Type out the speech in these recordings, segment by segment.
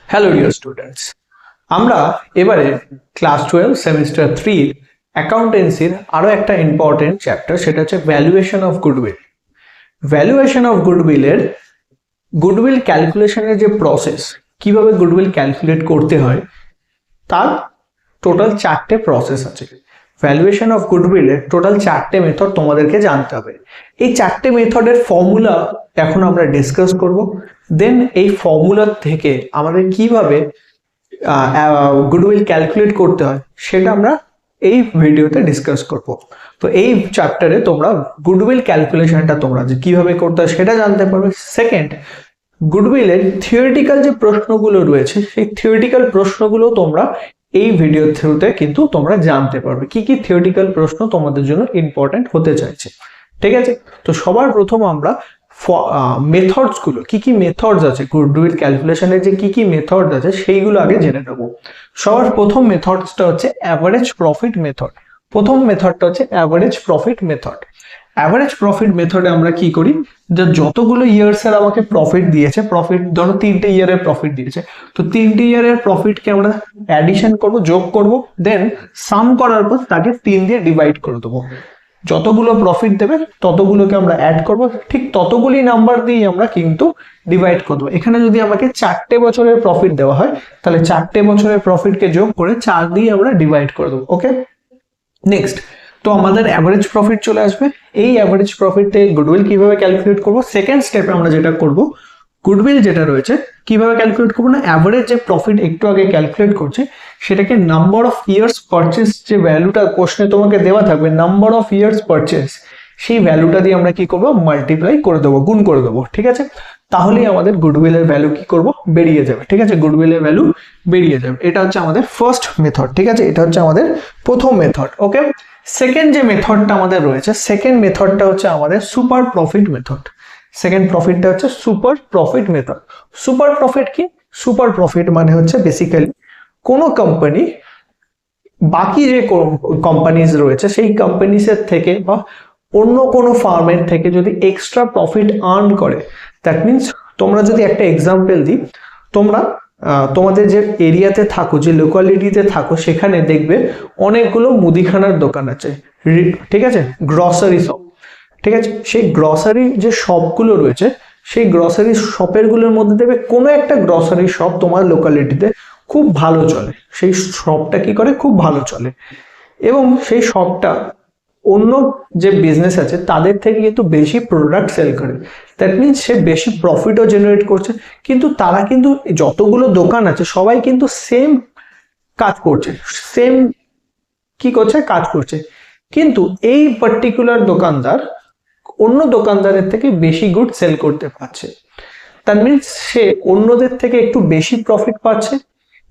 Hello dear students, আমরা এবারে class 12 semester 3 অ্যাকাউন্টেন্সির আরো একটা ইম্পর্টেন্ট চ্যাপ্টার, সেটা হচ্ছে valuation of goodwill. Valuation of গুডউইলের গুডউইল ক্যালকুলেশনের যে প্রসেস, কিভাবে গুডউইল ক্যালকুলেট করতে হয়, তার টোটাল 4টে প্রসেস আছে। ভ্যালুয়েশন অফ গুডউইলের টোটাল 4টে মেথড তোমাদেরকে জানতে হবে। এই 4টে মেথডের ফর্মুলা এখন আমরা ডিসকাস করব। দেন এই ফর্মুলা থেকে আমাদের কিভাবে গুডউইল ক্যালকুলেট করতে হয় সেটা আমরা এই ভিডিওতে ডিসকাস করব। তো এই চ্যাপ্টারে তোমরা গুডউইল ক্যালকুলেশনটা তোমরা যে কিভাবে করতে হয় সেটা জানতে পারবে। সেকেন্ড, গুডউইলের থিওরিটিক্যাল যে প্রশ্নগুলো রয়েছে সেই থিওরিটিক্যাল প্রশ্নগুলো তোমরা এই ভিডিওর থ্রুতে কিন্তু তোমরা জানতে পারবে কি কি থিওরিটিক্যাল প্রশ্ন তোমাদের জন্য ইম্পর্টেন্ট হতে চাইছে। ঠিক আছে, তো সবার প্রথম আমরা মেথডস গুলো, কি কি মেথডস আছে গুডউইল ক্যালকুলেশনের, যে কি কি মেথডস আছে সেইগুলো আগে জেনে নেব। সবার প্রথম মেথডসটা হচ্ছে অ্যাভারেজ প্রফিট মেথড। প্রথম মেথডটা হচ্ছে average profit method. Average profit মেথডে আমরা কি করি, যে যতগুলো ইয়ার্স এর আমাকে প্রফিট দিয়েছে, প্রফিট ধরো 3টে ইয়ারের প্রফিট দিয়েছে, তো 3টে ইয়ারের প্রফিটকে আমরা অ্যাডিশন করব, যোগ করব, দেন সাম করার পর তাকে 3 দিয়ে ডিভাইড করে দেবো। যতগুলো প্রফিট দেবে ততগুলোকে আমরা অ্যাড করব, ঠিক ততগুলি নাম্বার দিয়ে আমরা কিন্তু ডিভাইড করব। এখানে যদি আমাকে 4টে বছরের প্রফিট দেওয়া হয়, তাহলে 4টে বছরের প্রফিটকে যোগ করে 4 দিয়ে আমরা ডিভাইড করে দেবো। ওকে, নেক্সট, তো আমাদের অ্যাভারেজ প্রফিট চলে আসবে। এই অ্যাভারেজ প্রফিট থেকে গুডউইল কিভাবে ক্যালকুলেট করব, সেকেন্ড স্টেপে আমরা যেটা করব, গুডউইল যেটা রয়েছে কিভাবে ক্যালকুলেট করবো না, অ্যাভারেজ যে প্রফিট একটু আগে ক্যালকুলেট করছে সেটাকে নাম্বার অফ ইয়ার্স পারচেস, যে ভ্যালুটা কোশ্চেনে তোমাকে দেওয়া থাকবে নাম্বার অফ ইয়ার্স পারচেস, সেই ভ্যালুটা দিয়ে আমরা কি করবো, মাল্টিপ্লাই করে দেবো, গুণ করে দেবো। ঠিক আছে, তাহলেই আমাদের গুডউইলের ভ্যালু কি করব, বেরিয়ে যাবে। ঠিক আছে, গুডউইলের ভ্যালু বেরিয়ে যাবে। এটা হচ্ছে আমাদের ফার্স্ট মেথড। ঠিক আছে, এটা হচ্ছে আমাদের প্রথম মেথড। ওকে, সেকেন্ড যে মেথডটা আমাদের রয়েছে, সেকেন্ড মেথডটা হচ্ছে আমাদের সুপার প্রফিট মেথড। সেকেন্ড প্রফিটটা হচ্ছে super profit method. Super profit কি, সুপার প্রফিট মানে হচ্ছে বেসিক্যালি কোনো কোম্পানি বাকি যে কোম্পানিজ রয়েছে সেই কোম্পানিজের থেকে বা অন্য কোনো ফার্মের থেকে যদি এক্সট্রা প্রফিট আর্ন করে, দ্যাট মিনস, তোমরা যদি একটা এক্সাম্পল দিই, তোমরা তোমাদের যে এরিয়াতে থাকো, যে লোকালিটিতে থাকো, সেখানে দেখবে অনেকগুলো মুদিখানার দোকান আছে। ঠিক আছে, গ্রসারি শপ। ঠিক আছে, সেই গ্রসারি যে শপগুলো রয়েছে, সেই গ্রসারি শপের গুলোর মধ্যে দেবে কোনো একটা গ্রসারি শপ তোমার লোকালিটিতে খুব ভালো চলে, সেই শপটা কি করে, খুব ভালো চলে, এবং সেই শপটা অন্য যে বিজনেস আছে তাদের থেকে কিন্তু বেশি প্রোডাক্ট সেল করে। দ্যাট মিনস সে বেশি প্রফিটও জেনারেট করছে, কিন্তু তারা কিন্তু যতগুলো দোকান আছে সবাই কিন্তু সেম কাজ করছে, সেম কি করছে, কাজ করছে, কিন্তু এই পার্টিকুলার দোকানদার অন্য দোকানদারের থেকে বেশি গুড সেল করতে পারছে। দ্যাট মিনস সে অন্যদের থেকে একটু বেশি প্রফিট পাচ্ছে।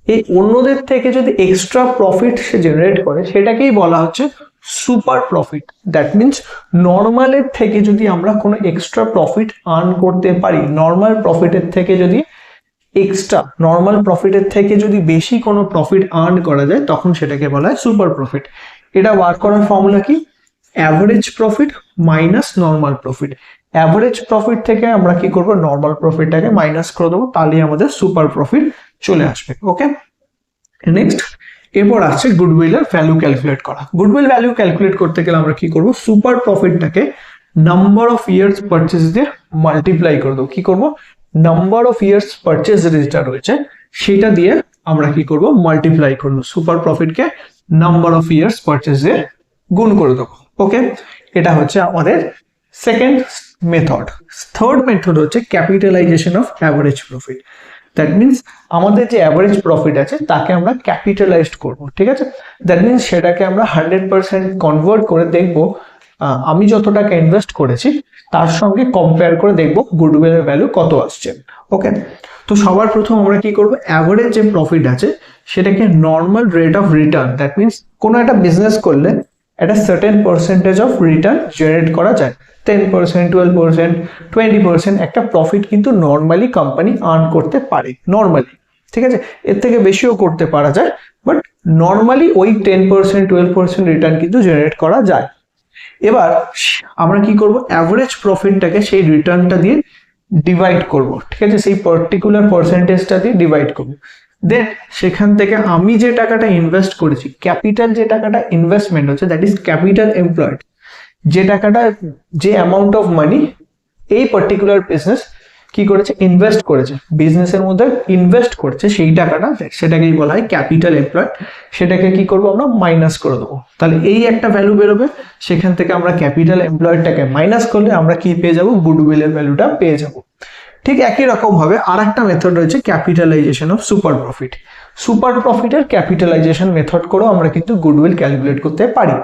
এই অন্যদের থেকে যদি এক্সট্রা প্রফিট সে জেনারেট করে, সেটাকেই বলা হচ্ছে সুপার প্রফিট। দ্যাট মিনস নর্মালের থেকে যদি আমরা কোনো এক্সট্রা প্রফিট আর্ন করতে পারি, নর্মাল প্রফিটের থেকে যদি এক্সট্রা, নর্মাল প্রফিটের থেকে যদি বেশি কোনো প্রফিট আর্ন করা যায়, তখন সেটাকে বলা হয় সুপার প্রফিট। এটা ওয়ার্ক করার ফর্মুলা কি, average profit minus normal profit. Average profit থেকে আমরা কি করব, নর্মাল প্রফিটটাকে মাইনাস করে দেবো, তাহলেই আমাদের সুপার প্রফিট চলে আসবে। ওকে, নেক্সট, এরপর আসছে গুডউইলের ভ্যালু ক্যালকুলেট করা। গুডউইল ভ্যালু ক্যালকুলেট করতে গেলে আমরা কি করব, সুপার প্রফিটটাকে নাম্বার অফ ইয়ার্স পারচেস দিয়ে মাল্টিপ্লাই করে দেবো। কি করব, নাম্বার অফ ইয়ার্স পারচেস যেটা রয়েছে সেটা দিয়ে আমরা কি করব, মাল্টিপ্লাই করবো, সুপার প্রফিটকে নাম্বার অফ ইয়ার্স পারচেস দিয়ে গুণ করে দেবো। ওকে, এটা হচ্ছে আমাদের সেকেন্ড মেথড। থার্ড মেথড হচ্ছে capitalisation of average profit. That means আমাদের যে অ্যাভারেজ প্রফিট আছে তাকে আমরা ক্যাপিটালাইজড করব। ঠিক আছে, দ্যাট মিনস সেটাকে আমরা 100% কনভার্ট করে দেখব, আমি যত টাকা ইনভেস্ট করেছি তার সঙ্গে কম্পেয়ার করে দেখব গুডউইলের ভ্যালু কত আসছে। ওকে, তো সবার প্রথম আমরা কি করব, অ্যাভারেজ যে প্রফিট আছে সেটাকে normal rate of return, that means কোনো একটা বিজনেস করলে একটা certain percentage of return generate করা যায়, 10%, 12%, 20% একটা প্রফিট কিন্তু নর্মালি কোম্পানি আর্ন করতে পারে নর্মালি। ঠিক আছে, এর থেকে বেশিও করতে পারা যায়, বাট নর্মালি ওই 10%, 12% রিটার্ন কিন্তু জেনারেট করা যায়। এবার আমরা কি করব, অ্যাভারেজ প্রফিটটাকে সেই রিটার্নটা দিয়ে ডিভাইড করব, ঠিক আছে, সেই পার্টিকুলার পার্সেন্টেজটা দিয়ে ডিভাইড করব। দেন সেখান থেকে আমি যে টাকাটা ইনভেস্ট করেছি, ক্যাপিটাল যে টাকাটা ইনভেস্টমেন্ট হচ্ছে, দ্যাট ইজ ক্যাপিটাল এমপ্লয়েড, যে টাকাটা, যে অ্যামাউন্ট অফ মানি এই পার্টিকুলার বিজনেস কি করেছে, ইনভেস্ট করেছে, বিজনেসের মধ্যে ইনভেস্ট করেছে, সেই টাকাটা, সেটাকেই বলা হয় ক্যাপিটাল এমপ্লয়েড। সেটাকে কি করবো আমরা, মাইনাস করে দেবো। তাহলে এই একটা ভ্যালু বেরোবে, সেখান থেকে আমরা ক্যাপিটাল এমপ্লয়েডটাকে মাইনাস করলে আমরা কি পেয়ে যাবো, গুডউইলের ভ্যালুটা পেয়ে যাবো। ঠিক একই রকম ভাবে আর একটা মেথড রয়েছে capitalisation of super profit. Super প্রফিটের ক্যাপিটালাইজেশন মেথড করেও আমরা কিন্তু গুডউইল ক্যালকুলেট করতে পারি।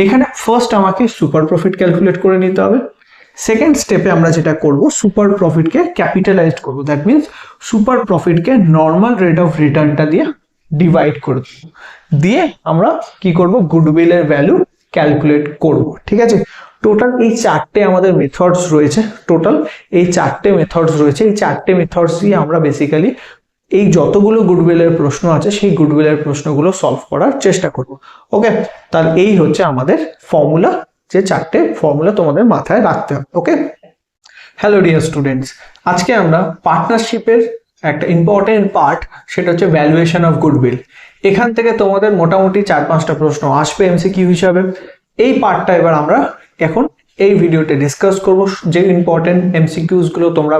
এখানে ফার্স্ট আমাকে সুপার প্রফিট ক্যালকুলেট করে নিতে হবে। সেকেন্ড স্টেপে আমরা যেটা করব, সুপার প্রফিটকে ক্যাপিটালাইজড করব, দ্যাট মিনস সুপার প্রফিটকে নর্মাল রেট অফ রিটার্নটা দিয়ে ডিভাইড করে দেব, দিয়ে আমরা কি করব, গুডউইলের ভ্যালু ক্যালকুলেট করব। ঠিক আছে, টোটাল এই চারটে আমাদের মেথডস রয়েছে, এই চারটে মেথডস দিয়ে আমরা বেসিক্যালি এই যতগুলো গুডউইলের প্রশ্ন আছে সেই গুডউইলের প্রশ্নগুলো সলভ করার চেষ্টা করব। ওকে, তাহলে এই হচ্ছে আমাদের ফর্মুলা, যে চারটে ফর্মুলা তোমাদের মাথায় রাখতে হবে। ওকে, হ্যালো ডিয়ার স্টুডেন্টস, আজকে আমরা পার্টনারশিপের একটা ইম্পর্টেন্ট পার্ট, সেটা হচ্ছে ভ্যালুয়েশন অফ গুডউইল। এখান থেকে তোমাদের মোটামুটি 4-5টা প্রশ্ন আসবে এমসিকিউ হিসাবে। এই পার্টটা এবার আমরা এখন এই ভিডিওতে ডিসকাস করব, যে ইম্পর্টেন্ট এমসিকিউস গুলো তোমরা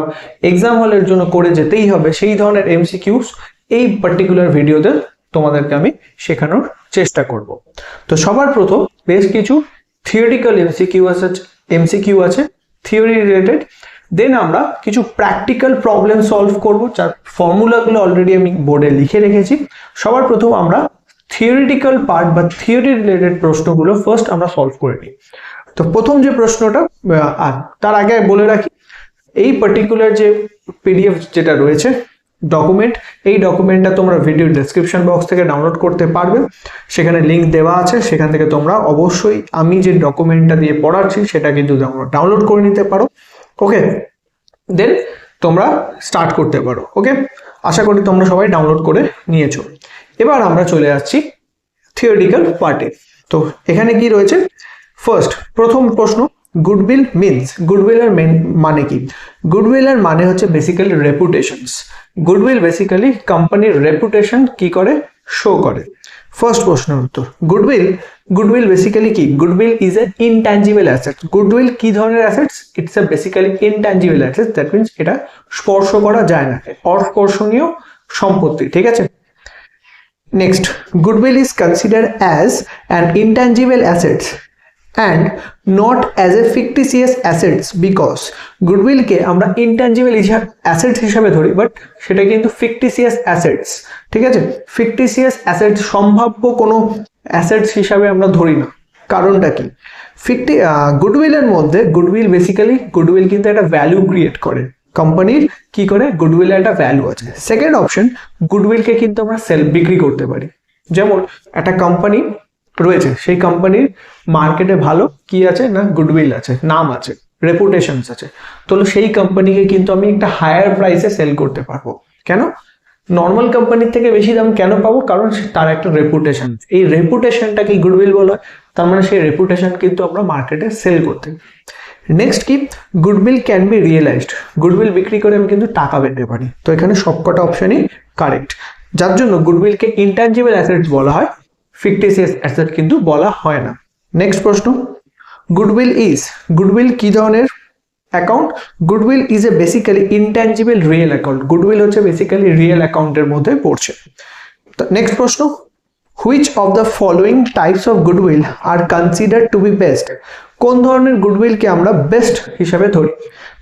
এক্সাম হলের জন্য করে যেতেই হবে, সেই ধরনের এমসিকিউস এই পার্টিকুলার ভিডিওতে তোমাদেরকে আমি শেখানোর চেষ্টা করব। তো সবার প্রথম বেশ কিছু থিওরিটিক্যাল এমসিকিউ আছে থিওরি রিলেটেড, দেন আমরা কিছু প্র্যাকটিক্যাল প্রবলেম সলভ করব, যার ফর্মুলাগুলো অলরেডি আমি বোর্ডে লিখে রেখেছি। সবার প্রথম আমরা থিওরিটিক্যাল পার্ট বা থিওরি রিলেটেড প্রশ্নগুলো ফার্স্ট আমরা সলভ করে নিই। তো প্রথম যে প্রশ্নটা, তার আগে বলে রাখি, এই পার্টিকুলার যে পিডিএফ যেটা রয়েছে ডকুমেন্ট, এই ডকুমেন্টটা তোমরা ভিডিও ডেসক্রিপশন বক্স থেকে ডাউনলোড করতে পারবে, সেখানে লিঙ্ক দেওয়া আছে, সেখান থেকে তোমরা অবশ্যই আমি যে ডকুমেন্টটা দিয়ে পড়াচ্ছি সেটা কিন্তু ডাউনলোড করে নিতে পারো। ওকে, দেন তোমরা স্টার্ট করতে পারো। ওকে, আশা করি তোমরা সবাই ডাউনলোড করে নিয়েছো। এবার আমরা চলে যাচ্ছি থিওরিটিক্যাল পার্টে। তো এখানে কি রয়েছে, ফার্স্ট প্রথম প্রশ্ন, গুডউইল মিনস, গুডউইলের মানে কি? গুডউইলের মানে হচ্ছে বেসিক্যালি রেপুটেশনস। গুডউইল বেসিক্যালি কোম্পানির রেপুটেশন কি করে, শো করে। ফার্স্ট প্রশ্নের উত্তর, গুডউইল বেসিক্যালি কি? Goodwill is A intangible asset. Goodwill কি ধরনের assets? It's a basically intangible asset, that means এটা স্পর্শ করা যায় না, অস্পর্শনীয় সম্পত্তি। ঠিক আছে, next, goodwill is considered as an intangible assets and not as a fictitious assets because goodwill কে আমরা ইনট্যাঞ্জিবল অ্যাসেটস হিসেবে ধরি, বাট সেটা কিন্তু ফিকটিসিয়াস অ্যাসেটস। ঠিক আছে, ফিকটিসিয়াস অ্যাসেটস সম্ভাব্য কোনো অ্যাসেটস হিসাবে আমরা ধরি না। কারণটা কি? গুডউইলের মধ্যে গুডউইল বেসিক্যালি, গুডউইল কিন্তু একটা ভ্যালু ক্রিয়েট করে, কোম্পানির কি করে, গুডউইলে একটা ভ্যালু আছে। সেকেন্ড অপশন, গুডউইলকে কিন্তু আমরা বিক্রি করতে পারি। যেমন একটা কোম্পানি রয়েছে, সেই কোম্পানির মার্কেটে ভালো কি আছে না, গুডউইল আছে, নাম আছে, রেপুটেশনস আছে, তো সেই কোম্পানিকে কিন্তু আমি একটা হায়ার প্রাইসে সেল করতে পারবো। কেন? নর্মাল কোম্পানির থেকে বেশি দাম কেন পাবো? কারণ তার একটা রেপুটেশন, এই রেপুটেশনটাকে গুডউইল বলা হয়, তার মানে সেই রেপুটেশন কিন্তু আমরা মার্কেটে সেল করতে। নেক্সট কি, goodwill can be realised. Goodwill বিক্রি করে আমি কিন্তু টাকা পেতে পারি। তো এখানে সবকটা অপশনই কারেক্ট, যার জন্য গুডউইলকে ইনট্যাঞ্জিবল অ্যাসেটস বলা হয়, ফিকটিসিয়াস অ্যাসেট কিন্তু বলা হয় না। নেক্সট প্রশ্ন, গুডউইল কি ধরনের account? Goodwill is a basically intangible real account. Goodwill হচ্ছে বেসিক্যালি রিয়েল অ্যাকাউন্টের মধ্যে পড়ছে। নেক্সট প্রশ্ন, which of the following types of goodwill are considered to be best? কোন ধরনের গুডউইলকে আমরা বেস্ট হিসাবে ধরি?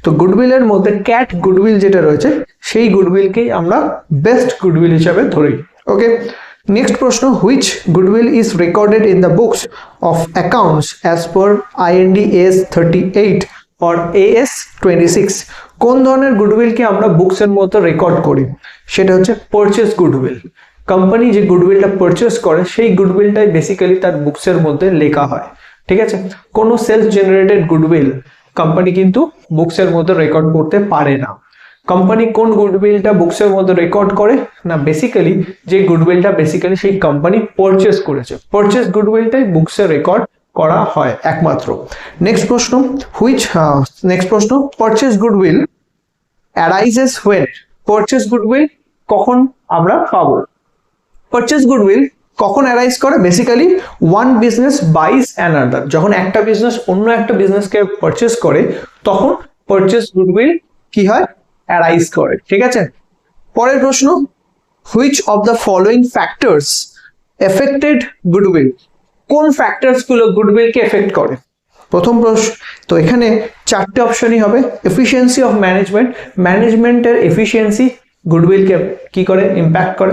তো গুডউইলের মধ্যে ক্যাট গুডউইল যেটা রয়েছে, সেই গুডউইলকেই আমরা বেস্ট গুডউইল হিসাবে ধরি। ওকে, নেক্সট প্রশ্ন, which goodwill is recorded in the books of accounts as per IND AS 38 or AS 26? কোন ধরনের গুডউইলকে আমরা বুকসের মতো রেকর্ড করি? সেটা হচ্ছে পারচেস গুডউইল। কোম্পানি যে গুডউইলটা পারচেস করে, সেই গুডউইলটাই বেসিক্যালি তার বুকসের মধ্যে লেখা হয়। ঠিক আছে, কোনো সেলফ জেনারেটেড গুডউইল কোম্পানি কিন্তু বুকসের মধ্যে রেকর্ড করতে পারে না। কোম্পানি কোন গুডউইলটা বুকসের মধ্যে রেকর্ড করে না, বেসিক্যালি যে গুডউইলটা বেসিক্যালি সেই কোম্পানি পারচেস করেছে, পারচেস গুডউইলটাই বুকসে রেকর্ড করা হয় একমাত্র। নেক্সট প্রশ্ন, purchase goodwill arises when, purchase goodwill কখন আমরা পাবো? পারচেস গুডউইল কখন অ্যারাইজ করে? বেসিক্যালি ওয়ান বিজনেস বাইজ অ্যানাদার, যখন একটা বিজনেস অন্য একটা বিজনেসকে পারচেস করে তখন পারচেস গুডউইল কি হয়? অ্যারাইজ করে। ঠিক আছে, পরের প্রশ্ন, which of the following factors affected goodwill? কোন ফ্যাক্টরস গুলো গুডউইলকে এফেক্ট করে? প্রথম প্রশ্ন, তো এখানে চারটে অপশনই হবে। এফিসিয়েন্সি অফ ম্যানেজমেন্ট, ম্যানেজমেন্টের এফিসিয়েন্সি গুডউইলকে কি করে? ইম্প্যাক্ট করে।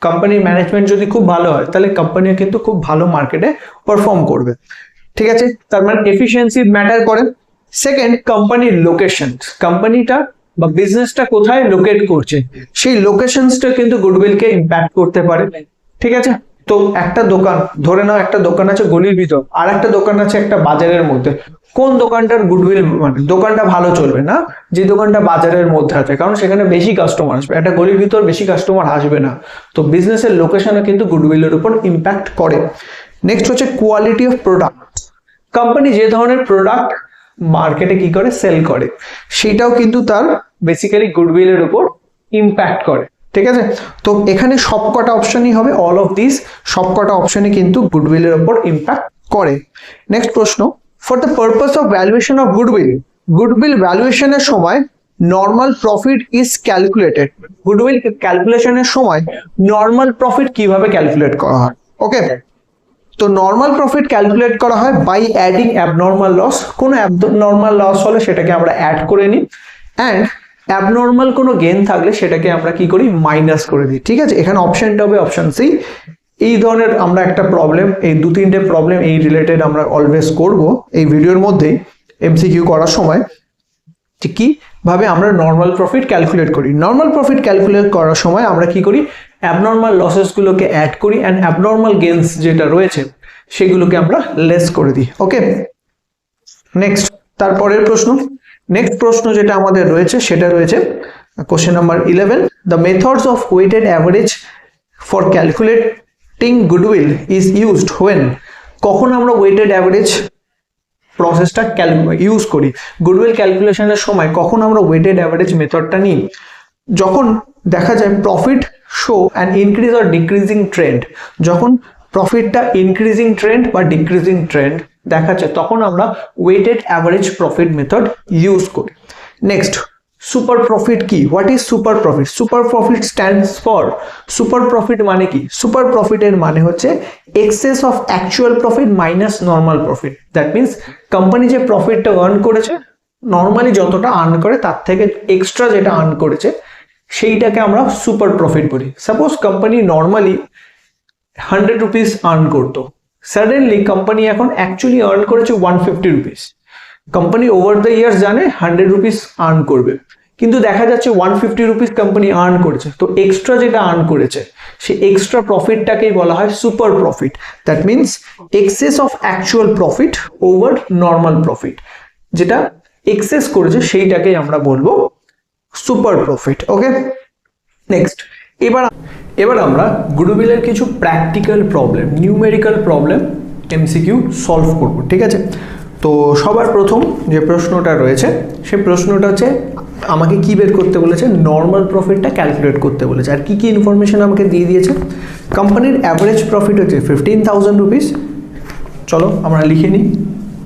কোম্পানির ম্যানেজমেন্ট যদি খুব ভালো হয় তাহলে কোম্পানিও কিন্তু খুব ভালো মার্কেটে পারফর্ম করবে। ঠিক আছে, তার মানে এফিসিয়েন্সি ম্যাটার করে। সেকেন্ড, কোম্পানির লোকেশন, কোম্পানিটা বা বিজনেসটা কোথায় লোকেট করছে সেই লোকেশনসটা কিন্তু গুডউইলকে ইম্প্যাক্ট করতে পারে। ঠিক আছে, তো একটা দোকান ধরে নাও, একটা দোকান আছে গলির ভিতর, আর একটা দোকান আছে একটা বাজারের মধ্যে, কোন দোকানটার গুডউইল মানে দোকানটা ভালো চলবে না? যে দোকানটা বাজারের মধ্যে আছে, কারণ সেখানে বেশি কাস্টমার আসবে। একটা গলির ভিতর বেশি কাস্টমার আসবে না। তো বিজনেসের লোকেশনে কিন্তু গুডউইলের উপর ইম্প্যাক্ট করে। নেক্সট হচ্ছে কোয়ালিটি অফ প্রোডাক্ট, কোম্পানি যে ধরনের প্রোডাক্ট মার্কেটে কি করে সেল করে সেটাও কিন্তু তার বেসিক্যালি গুডউইলের উপর ইম্প্যাক্ট করে। ঠিক আছে, তো এখানে সবকটা অপশনই হবে, অল অফ দিস সবকটা অপশনই কিন্তু গুডউইলের উপর ইম্প্যাক্ট করে। নেক্সট প্রশ্ন, for the purpose of valuation of goodwill, goodwill ভ্যালুয়েশনের সময় normal profit is calculated. Goodwill ক্যালকুলেশনের সময় নর্মাল প্রফিট কিভাবে ক্যালকুলেট করা হয়? ওকে, তো নর্মাল প্রফিট ক্যালকুলেট করা হয় বাই অ্যাডিং অ্যাবনর্মাল লস। কোনো অ্যাবনর্মাল লস হলে সেটাকে আমরা অ্যাড করে নিই, অ্যান্ড অ্যাবনর্মাল কোনো গেইন থাকলে সেটাকে আমরা কি করি? মাইনাস করে দিই। ঠিক আছে, এখানে অপশনটা হবে অপশন সি। এই ধরনের আমরা একটা প্রবলেম, এই দু তিনটে প্রবলেম এই রিলেটেড আমরা অলওয়েজ করব এই ভিডিওর মধ্যেই এমসিকিউ করার সময়, যে কিভাবে আমরা নর্মাল প্রফিট ক্যালকুলেট করি। নর্মাল প্রফিট ক্যালকুলেট করার সময় আমরা কি করি? অ্যাবনর্মাল লসেসগুলোকে অ্যাড করি, অ্যান্ড অ্যাবনর্মাল গেইনস যেটা রয়েছে সেগুলোকে আমরা লেস করে দিই। ওকে, নেক্সট তারপরের প্রশ্ন, নেক্সট প্রশ্ন যেটা আমাদের রয়েছে সেটা রয়েছে question number 11, the methods of weighted average for calculating goodwill is used when. কখন আমরা ওয়েটেড অ্যাভারেজ প্রসেসটা ইউজ করি গুডউইল ক্যালকুলেশনের সময়? কখন আমরা ওয়েটেড অ্যাভারেজ মেথডটা নিই? যখন দেখা যায় profit show an increase or decreasing trend, যখন প্রফিটটা ইনক্রিজিং ট্রেন্ড বা ডিক্রিজিং ট্রেন্ড দেখাচ্ছে তখন আমরা weighted average profit method use করি। নেক্সট, সুপার প্রফিট কি? What is super profit? Super profit stands for, super profit মানে কি? সুপার প্রফিটের মানে হচ্ছে excess of actual profit minus normal profit. That means company যে প্রফিটটা আর্ন করেছে, নর্মালি যতটা আর্ন করে তার থেকে এক্সট্রা যেটা আর্ন করেছে সেইটাকে আমরা সুপার প্রফিট বলি। Suppose company normally 100 rupees earn করতো, সাডেনলি কোম্পানি এখন অ্যাকচুয়ালি আর্ন করেছে 150 rupees. Company over the years জানে 100 রুপিস আর্ন করবে, কিন্তু দেখা যাচ্ছে 150 রুপিস কোম্পানি আর্ন করেছে, তো এক্সট্রা যেটা আর্ন করেছে সেই এক্সট্রা প্রফিটটাকেই বলা হয় super profit. That means access of actual profit over normal profit, যেটা এক্সেস করেছে সেইটাকেই আমরা বলবো সুপার প্রফিট। ওকে, নেক্সট, এবার আমরা গুডউইলের কিছু practical problem, numerical problem MCQ solve করব। ঠিক আছে, তো সবার প্রথম যে প্রশ্নটা রয়েছে সেই প্রশ্নটা হচ্ছে আমাকে কি বের করতে বলেছে? নর্মাল প্রফিটটা ক্যালকুলেট করতে বলেছে। আর কি কি ইনফরমেশন আমাকে দিয়ে দিয়েছে? কোম্পানির অ্যাভারেজ প্রফিট হচ্ছে 15,000 রুপিস। চলো আমরা লিখে নিই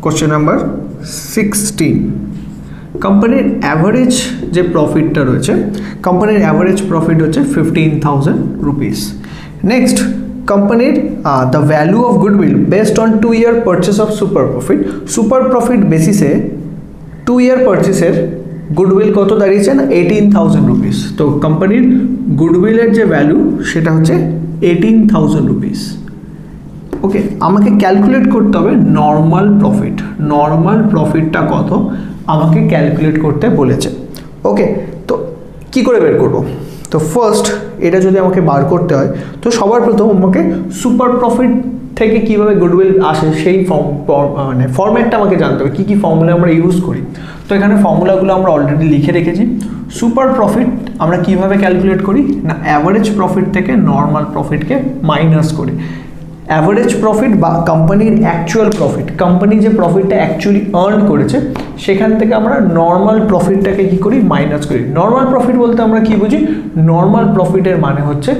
কোশ্চেন নাম্বার 16। কোম্পানির অ্যাভারেজ যে প্রফিটটা রয়েছে, কোম্পানির অ্যাভারেজ প্রফিট হচ্ছে 15,000 রুপিস। নেক্সট, কোম্পানির the value of goodwill based on 2 year purchase of super profit. Super profit বেসিসে 2 year পারচেসের গুডউইল কত দাঁড়িয়েছে না? 18,000 রুপিস। তো কোম্পানির গুডউইলের যে ভ্যালু সেটা হচ্ছে 18,000 রুপিস। ওকে, আমাকে ক্যালকুলেট করতে হবে নর্মাল প্রফিট। নর্মাল প্রফিটটা কত আমাকে ক্যালকুলেট করতে বলেছে। ওকে, তো কি করে বের করব? তো ফার্স্ট এটা যদি আমাকে বার করতে হয় তো সবার প্রথম আমাকে সুপার প্রফিট থেকে কিভাবে গুডউইল আসে সেই মানে ফর্ম্যাটটা আমাকে জানতে হবে, কী কী ফর্মুলা আমরা ইউজ করি। তো এখানে ফর্মুলাগুলো আমরা অলরেডি লিখে রেখেছি। সুপার প্রফিট আমরা কিভাবে ক্যালকুলেট করি না, অ্যাভারেজ প্রফিট থেকে নর্মাল প্রফিটকে মাইনাস করি। অ্যাভারেজ প্রফিট বা কোম্পানির অ্যাকচুয়াল প্রফিট, কোম্পানি যে প্রফিটটা অ্যাকচুয়ালি আর্ন করেছে সেখান থেকে আমরা নর্মাল প্রফিটটাকে কী করি, মাইনাস করি। নর্মাল প্রফিট বলতে আমরা কি বুঝি, নর্মাল প্রফিটের মানে হচ্ছে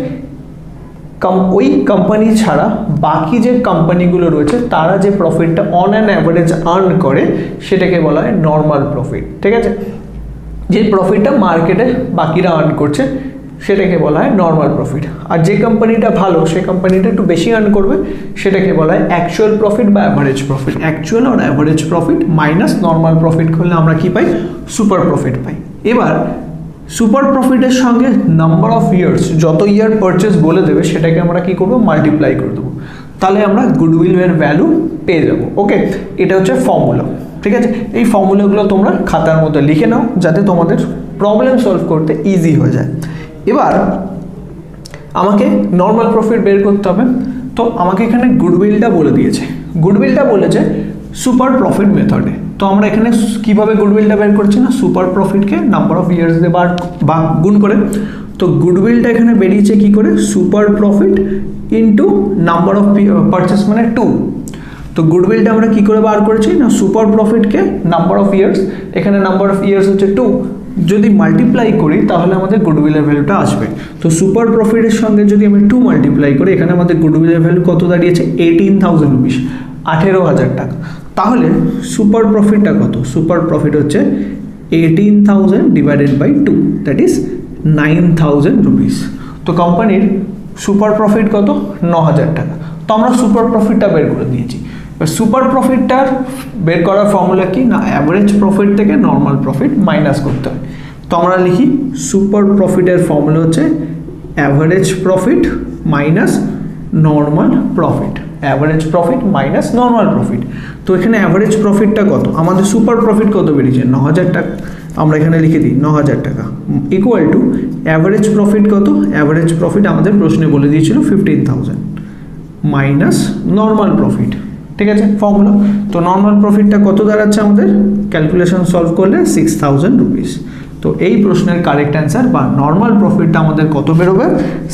ওই কোম্পানি ছাড়া বাকি যে কোম্পানিগুলো রয়েছে তারা যে প্রফিটটা অন অ্যান অ্যাভারেজ আর্ন করে সেটাকে বলা হয় নর্মাল প্রফিট। ঠিক আছে, যে প্রফিটটা মার্কেটে বাকিরা আর্ন করছে সেটাকে বলা হয় নর্মাল প্রফিট। আর যে কোম্পানিটা ভালো সেই কোম্পানিটা একটু বেশি আর্ন করবে সেটাকে বলা হয় অ্যাকচুয়াল প্রফিট বা অ্যাভারেজ প্রফিট। অ্যাকচুয়াল আর average profit minus normal profit করলে আমরা কি পাই, সুপার প্রফিট পাই। এবার সুপার প্রফিটের সঙ্গে নাম্বার অফ ইয়ার্স, যত ইয়ার পারচেস বলে দেবে সেটাকে আমরা কি করব, মাল্টিপ্লাই করে দেবো, তাহলে আমরা গুডউইলের ভ্যালু পেয়ে যাবো। ওকে, এটা হচ্ছে ফর্মুলা। ঠিক আছে, এই ফর্মুলাগুলো তোমরা খাতার মধ্যে লিখে নাও যাতে তোমাদের প্রবলেম সলভ করতে ইজি হয়ে যায়। এবার আমাকে নর্মাল প্রফিট বের করতে হবে, তো আমাকে এখানে গুডউইলটা বলে দিয়েছে, গুডউইলটা বলেছে সুপার প্রফিট মেথডে। তো আমরা এখানে কিভাবে গুডউইলটা বের করছি না, সুপার প্রফিটকে নাম্বার অফ ইয়ার্স দিয়ে বা গুণ করে। তো গুডউইলটা এখানে বেরিয়েছে কি করে, super profit into number of purchase মানে 2। তো গুডউইলটা আমরা কি করে বার করেছি না, সুপার প্রফিটকে নাম্বার অফ ইয়ার্স, এখানে নাম্বার অফ ইয়ার্স হচ্ছে 2, যদি মাল্টিপ্লাই করি তাহলে আমাদের গুডউইলের ভ্যালুটা আসবে। তো সুপার প্রফিটের সঙ্গে যদি আমি 2 মাল্টিপ্লাই করি, এখানে আমাদের গুডউইলের ভ্যালু কত দাঁড়িয়েছে, 18,000 রুপিস, 18,000 টাকা। তাহলে সুপার প্রফিটটা কত, সুপার প্রফিট হচ্ছে 18,000 divided by 2, that is 9,000 rupees. তো কোম্পানির সুপার প্রফিট কত, 9,000 টাকা। তো আমরা সুপার প্রফিটটা বের করে দিয়েছি। সুপার প্রফিটটার বের করার ফর্মুলা কি না, অ্যাভারেজ প্রফিট থেকে নর্মাল প্রফিট মাইনাস করতে হয়। তো আমরা লিখি সুপার প্রফিটের ফর্মুলা হচ্ছে average profit minus normal profit, average profit minus normal profit. তো এখানে অ্যাভারেজ প্রফিটটা কত, আমাদের সুপার প্রফিট কত বেরিয়েছে, 9,000 টাকা, আমরা এখানে লিখে দিই 9,000 টাকা ইকুয়াল টু অ্যাভারেজ প্রফিট কত, অ্যাভারেজ প্রফিট আমাদের প্রশ্নে বলে দিয়েছিল 15,000 মাইনাস নর্মাল প্রফিট। ঠিক আছে, ফর্মুলা। তো নর্মাল প্রফিটটা কত দাঁড়াচ্ছে আমাদের, ক্যালকুলেশন সলভ করলে 6,000 রুপিস। তো এই প্রশ্নের কারেক্ট অ্যান্সার বা নর্মাল প্রফিটটা আমাদের কত বেরোবে,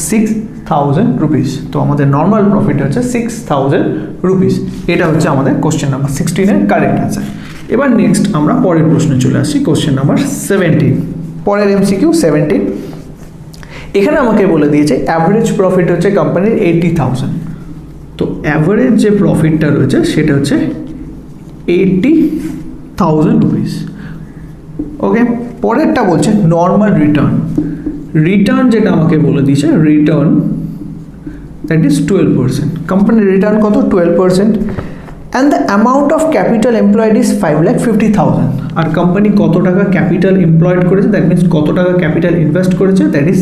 6,000 রুপিস। তো আমাদের নর্মাল প্রফিট হচ্ছে 6,000 রুপিস। এটা হচ্ছে আমাদের কোশ্চেন নাম্বার 16-এর কারেক্ট অ্যান্সার। এবার নেক্সট আমরা পরের প্রশ্নে চলে আসছি, কোশ্চেন নাম্বার 17, পরের MCQ 17। এখানে আমাকে বলে দিয়েছে অ্যাভারেজ প্রফিট হচ্ছে কোম্পানির 80,000। তো অ্যাভারেজ যে প্রফিটটা রয়েছে সেটা হচ্ছে 80,000 রুপিস। ওকে, পরেরটা বলছে নর্মাল রিটার্ন, রিটার্ন যেটা আমাকে বলে দিয়েছে রিটার্ন দ্যাট ইজ 12%, কোম্পানির রিটার্ন কত, 12%, and the amount of capital employed is 5,50,000। আর কোম্পানি কত টাকা ক্যাপিটাল এমপ্লয়েড করেছে, দ্যাট মিনস কত টাকা ক্যাপিটাল ইনভেস্ট করেছে, দ্যাট ইজ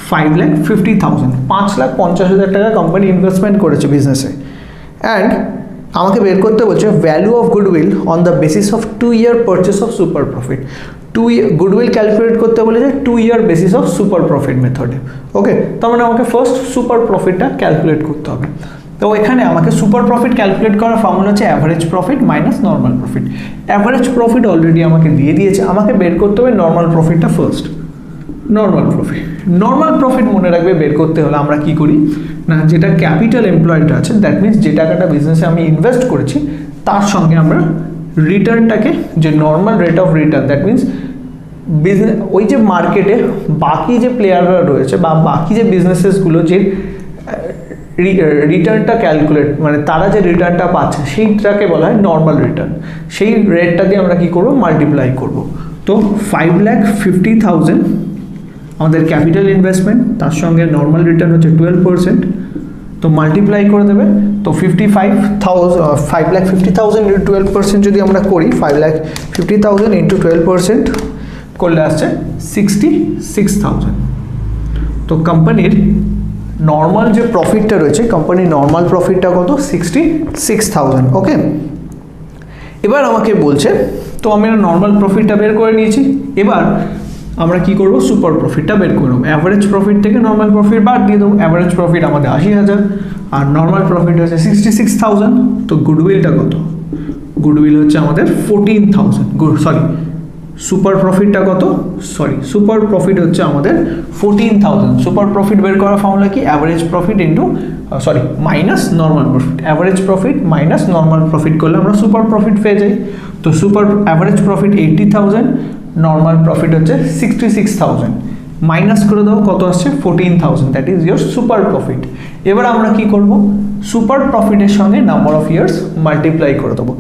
5,50,000, 5,50,000 টাকা কোম্পানি ইনভেস্টমেন্ট করেছে বিজনেসে। অ্যান্ড আমাকে বের করতে বলছে value of goodwill on the basis of 2 year purchase of super profit. 2 year goodwill calculate করতে বলেছে 2 ইয়ার বেসিস অফ সুপার প্রফিট মেথডে। ওকে, তার মানে আমাকে ফার্স্ট সুপার প্রফিটটা ক্যালকুলেট করতে হবে। তো এখানে আমাকে সুপার প্রফিট ক্যালকুলেট করার ফর্মুলা হচ্ছে average profit minus normal profit. Average profit already আমাকে দিয়ে দিয়েছে, আমাকে বের করতে হবে নর্মাল প্রফিটটা first. Normal profit, normal profit মনে রাখবে বের করতে হলে আমরা কি করি না, যেটা ক্যাপিটাল এমপ্লয়েড আছে দ্যাট মিনস যে টাকাটা বিজনেসে আমি ইনভেস্ট করেছি তার সঙ্গে আমরা রিটার্নটাকে, যে normal rate of return that means business, ওই যে মার্কেটে বাকি যে প্লেয়াররা রয়েছে বা বাকি যে বিজনেসেসগুলো যে রিটার্নটা ক্যালকুলেট, মানে তারা যে রিটার্নটা পাচ্ছে সেইটাকে বলা হয় নর্মাল রিটার্ন। সেই রেটটা দিয়ে আমরা কি করব, মাল্টিপ্লাই করব। তো 5,50,000 আমাদের ক্যাপিটাল ইনভেস্টমেন্ট, তার সঙ্গে নর্মাল রিটার্ন হচ্ছে 12%, তো মাল্টিপ্লাই করে দেবে। তো 5,50,000 ইন্টু 12% যদি আমরা করি, 5,50,000 ইন্টু 12% করলে আসছে 66,000। তো কোম্পানির নর্মাল যে প্রফিটটা রয়েছে, কোম্পানির নর্মাল প্রফিটটা কত, 66,000। ওকে, এবার আমাকে বলছে, তো আমি নর্মাল প্রফিটটা বের করে নিয়েছি, এবার আমরা কি করব, সুপার প্রফিটটা বের করব। অ্যাভারেজ প্রফিট থেকে নর্মাল প্রফিট বাদ দিয়ে দেবো। অ্যাভারেজ প্রফিট আমাদের 80,000 আর নর্মাল প্রফিট হচ্ছে 66,000। তো গুডউইলটা কত, গুডউইল হচ্ছে আমাদের 14,000, সুপার প্রফিটটা কত, সুপার প্রফিট হচ্ছে আমাদের 14,000। সুপার প্রফিট বের করার ফর্মুলা কি, average profit into minus normal profit. Average profit minus normal profit করলে আমরা সুপার প্রফিট পেয়ে যাই। তো super average profit 80,000, normal profit হচ্ছে 66,000, মাইনাস করে দাও কত আসছে 14,000, that is your super profit. এবার আমরা কি করব, সুপার প্রফিটের সঙ্গে নাম্বার অফ ইয়ার্স মাল্টিপ্লাই করে দেবো।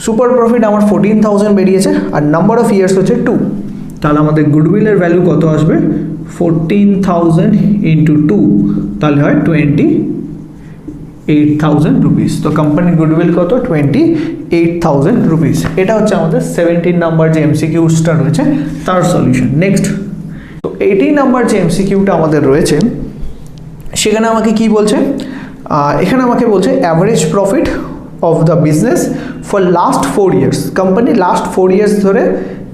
সুপার প্রফিট আমার 14,000 বেরিয়েছে আর নাম্বার অফ ইয়ার্স হচ্ছে 2, তাহলে আমাদের গুডউইলের ভ্যালু কত আসবে 14,000 ইন্টু 2, তাহলে হয় 28,000 রুপিস। তো কোম্পানির গুডউইল কত 28,000 রুপিস। এটা হচ্ছে আমাদের 17 নাম্বার যে এমসিকিউসটা রয়েছে তার সলিউশন। নেক্সট, তো 18 নাম্বার যে এমসিকিউটা আমাদের রয়েছে সেখানে আমাকে কি বলছে, এখানে আমাকে বলছে average profit of the business for last 4 years. Company last 4 years ধরে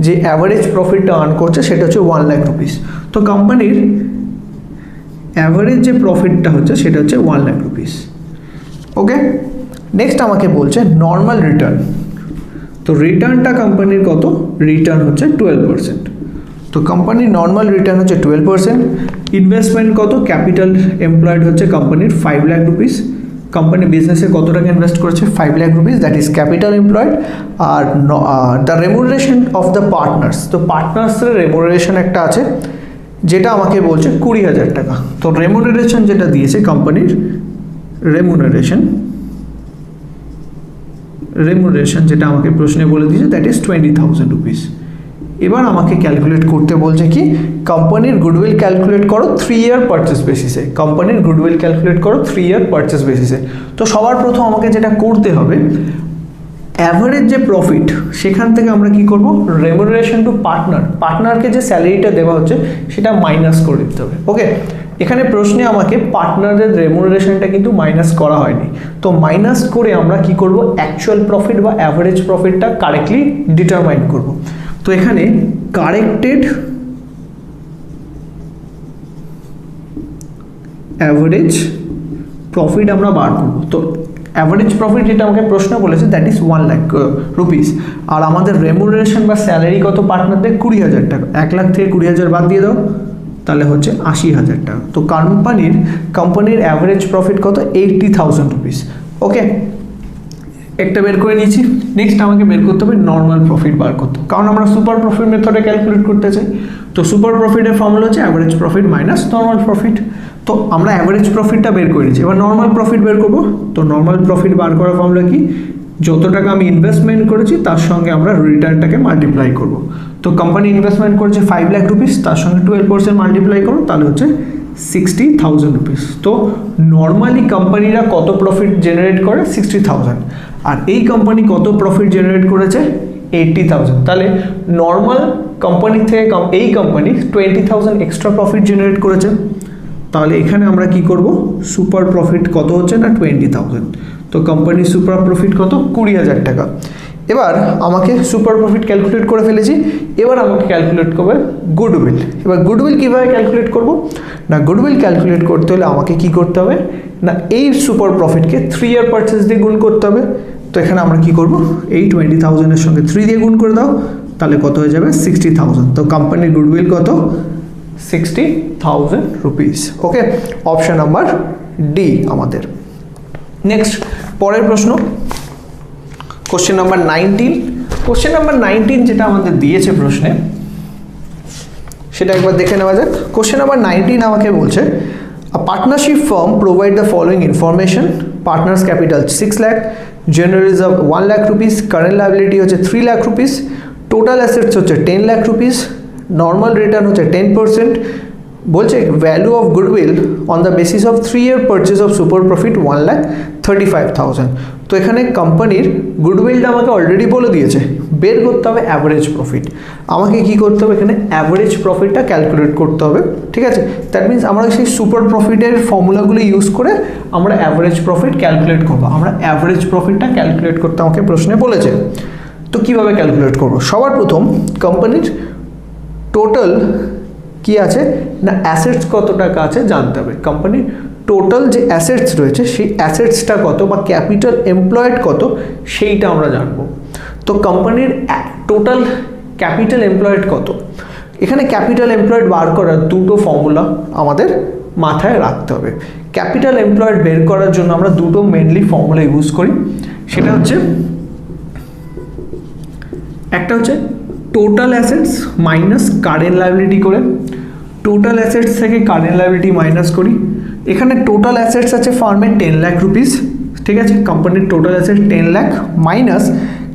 যে অ্যাভারেজ প্রফিটটা আর্ন করছে সেটা হচ্ছে 1 লাখ রুপিস। তো কোম্পানির অ্যাভারেজ যে প্রফিটটা হচ্ছে সেটা হচ্ছে 1 লাখ রুপিস। ওকে, নেক্সট আমাকে বলছে নর্মাল রিটার্ন। তো রিটার্নটা কোম্পানির কত, রিটার্ন হচ্ছে 12%। তো কোম্পানির নর্মাল রিটার্ন হচ্ছে 12%। ইনভেস্টমেন্ট কত, ক্যাপিটাল এমপ্লয়েড হচ্ছে কোম্পানির 5 লাখ রুপিস। কোম্পানি বিজনেসে কত টাকা ইনভেস্ট করেছে 5 lakh rupees, that is capital employed. Are the remuneration of the partners, তো পার্টনার্সের রেমুনারেশন একটা আছে যেটা আমাকে বলছে 20,000 টাকা। তো রেমুনারেশন যেটা দিয়েছে কোম্পানির রেমুনারেশন যেটা আমাকে প্রশ্নে বলে দিয়েছে দ্যাট ইজ 20,000 রুপিস। এবার আমাকে ক্যালকুলেট করতে বলছে কি, কোম্পানির গুডউইল ক্যালকুলেট করো 3 ইয়ার পারচেস বেসিসে। কোম্পানির গুডউইল ক্যালকুলেট করো 3 ইয়ার পারচেস বেসিসে। তো সবার প্রথম আমাকে যেটা করতে হবে, অ্যাভারেজ যে প্রফিট সেখান থেকে আমরা কি করব, রেমুনারেশন টু পার্টনারকে যে স্যালারিটা দেওয়া হচ্ছে সেটা মাইনাস করে দিতে হবে। ওকে, এখানে প্রশ্নে আমাকে পার্টনারের রেমুনারেশনটা কিন্তু মাইনাস করা হয়নি। তো মাইনাস করে আমরা কি করব, অ্যাকচুয়াল প্রফিট বা অ্যাভারেজ প্রফিটটা কারেক্টলি ডিটারমাইন করব। তো এখানে কারেক্টেড অ্যাভারেজ প্রফিট আমরা বার করবো। তো অ্যাভারেজ প্রফিট যেটা আমাকে প্রশ্ন বলেছে দ্যাট ইজ 1 লাখ রুপিস। আর আমাদের রেমুনারেশন বা স্যালারি কত পার্টনারদের 20,000 টাকা। 1 লাখ থেকে 20,000 বাদ দিয়ে দাও, তাহলে হচ্ছে 80,000 টাকা। তো কোম্পানির অ্যাভারেজ প্রফিট কত 80,000 রুপিস। ওকে, একটা বের করে নিয়েছি। নেক্সট আমাকে বের করতে হবে নর্মাল প্রফিট বার করতে, কারণ আমরা সুপার প্রফিট মেথডে ক্যালকুলেট করতে চাই। তো সুপার প্রফিটের ফর্মুলা হচ্ছে average profit minus normal profit. তো আমরা অ্যাভারেজ প্রফিটটা বের করে নিয়েছি, এবার নর্মাল প্রফিট বের করবো। তো নর্মাল প্রফিট বার করার ফর্মুলা কি, যত টাকা আমি ইনভেস্টমেন্ট করেছি তার সঙ্গে আমরা রিটার্নটাকে মাল্টিপ্লাই করব। তো কোম্পানি ইনভেস্টমেন্ট করেছে 5 লাখ রুপিস, তার সঙ্গে 12% মাল্টিপ্লাই করো, তাহলে হচ্ছে 60,000 রুপিস। তো নর্মালি কোম্পানিরা কত প্রফিট জেনারেট করে 60,000, আর এই কোম্পানি কত প্রফিট জেনারেট করেছে 80,000। তাহলে নর্মাল কোম্পানি থেকে এই কোম্পানি 20,000 এক্সট্রা প্রফিট জেনারেট করেছে। তাহলে এখানে আমরা কি করব, সুপার প্রফিট কত হচ্ছে না 20,000। তো কোম্পানির সুপার প্রফিট কত 20,000 টাকা। এবার আমাকে সুপার প্রফিট ক্যালকুলেট করে ফেলেছি, এবার আমাকে ক্যালকুলেট করবে গুডউইল। এবার গুডউইল কীভাবে ক্যালকুলেট করব না, গুডউইল ক্যালকুলেট করতে হলে আমাকে কি করতে হবে না, এই সুপার প্রফিটকে 3 ইয়ার পারচেস দিয়ে গুণ করতে হবে। তো এখানে আমরা কি করব, এই 20,000-এর সঙ্গে 3 দিয়ে গুণ করে দাও, তাহলে কত হয়ে যাবে 60,000। তো কোম্পানির গুডউইল কত 60,000 রুপিস। ওকে, অপশন নাম্বার ডি আমাদের। নেক্সট পরের প্রশ্ন, কোশ্চেন নাম্বার 19। কোশ্চেন নাম্বার 19 যেটা আমাদের দিয়েছে প্রশ্নে সেটা একবার দেখে নেওয়া যাক। কোশ্চেন নাম্বার 19 আমাকে বলছে a partnership firm provide the following information: partners capital 6 lakh, general reserve 1 lakh rupees, current liability হচ্ছে 3 lakh rupees, total assets হচ্ছে 10 lakh rupees, normal return হচ্ছে 10%। বলছে value of goodwill on the basis of 3 year purchase of super profit 1,35,000। তো এখানে কোম্পানির গুডউইলটা আমাকে already বলে দিয়েছে, বের করতে হবে অ্যাভারেজ প্রফিট। আমাকে কি করতে হবে, এখানে অ্যাভারেজ প্রফিটটা ক্যালকুলেট করতে হবে। ঠিক আছে, দ্যাট মিনস আমরা সেই সুপার প্রফিটের ফর্মুলাগুলো ইউজ করে আমরা অ্যাভারেজ প্রফিট ক্যালকুলেট করবো। আমরা অ্যাভারেজ প্রফিটটা ক্যালকুলেট করতে আমাকে প্রশ্নে বলেছে। তো কিভাবে ক্যালকুলেট করব, সবার প্রথম কোম্পানির টোটাল কি আছে না, অ্যাসেটস কত টাকা আছে জানতে হবে। কোম্পানির টোটাল যে অ্যাসেটস রয়েছে সেই অ্যাসেটসটা কত বা ক্যাপিটাল এমপ্লয়েড কত সেইটা আমরা জানবো। তো কোম্পানির টোটাল ক্যাপিটাল এমপ্লয়েড কত। এখানে ক্যাপিটাল এমপ্লয়েড বার করার দুটো ফর্মুলা আমাদের মাথায় রাখতে হবে। ক্যাপিটাল এমপ্লয়েড বের করার জন্য আমরা দুটো মেনলি ফর্মুলা ইউজ করি, সেটা হচ্ছে একটা হচ্ছে total assets minus current liability করে, টোটাল অ্যাসেটস থেকে কারেন্ট লায়াবিলিটি মাইনাস করি। এখানে টোটাল অ্যাসেটস আছে ফার্মের 10 লাখ রুপিস, ঠিক আছে, কোম্পানির টোটাল অ্যাসেট 10 লাখ মাইনাস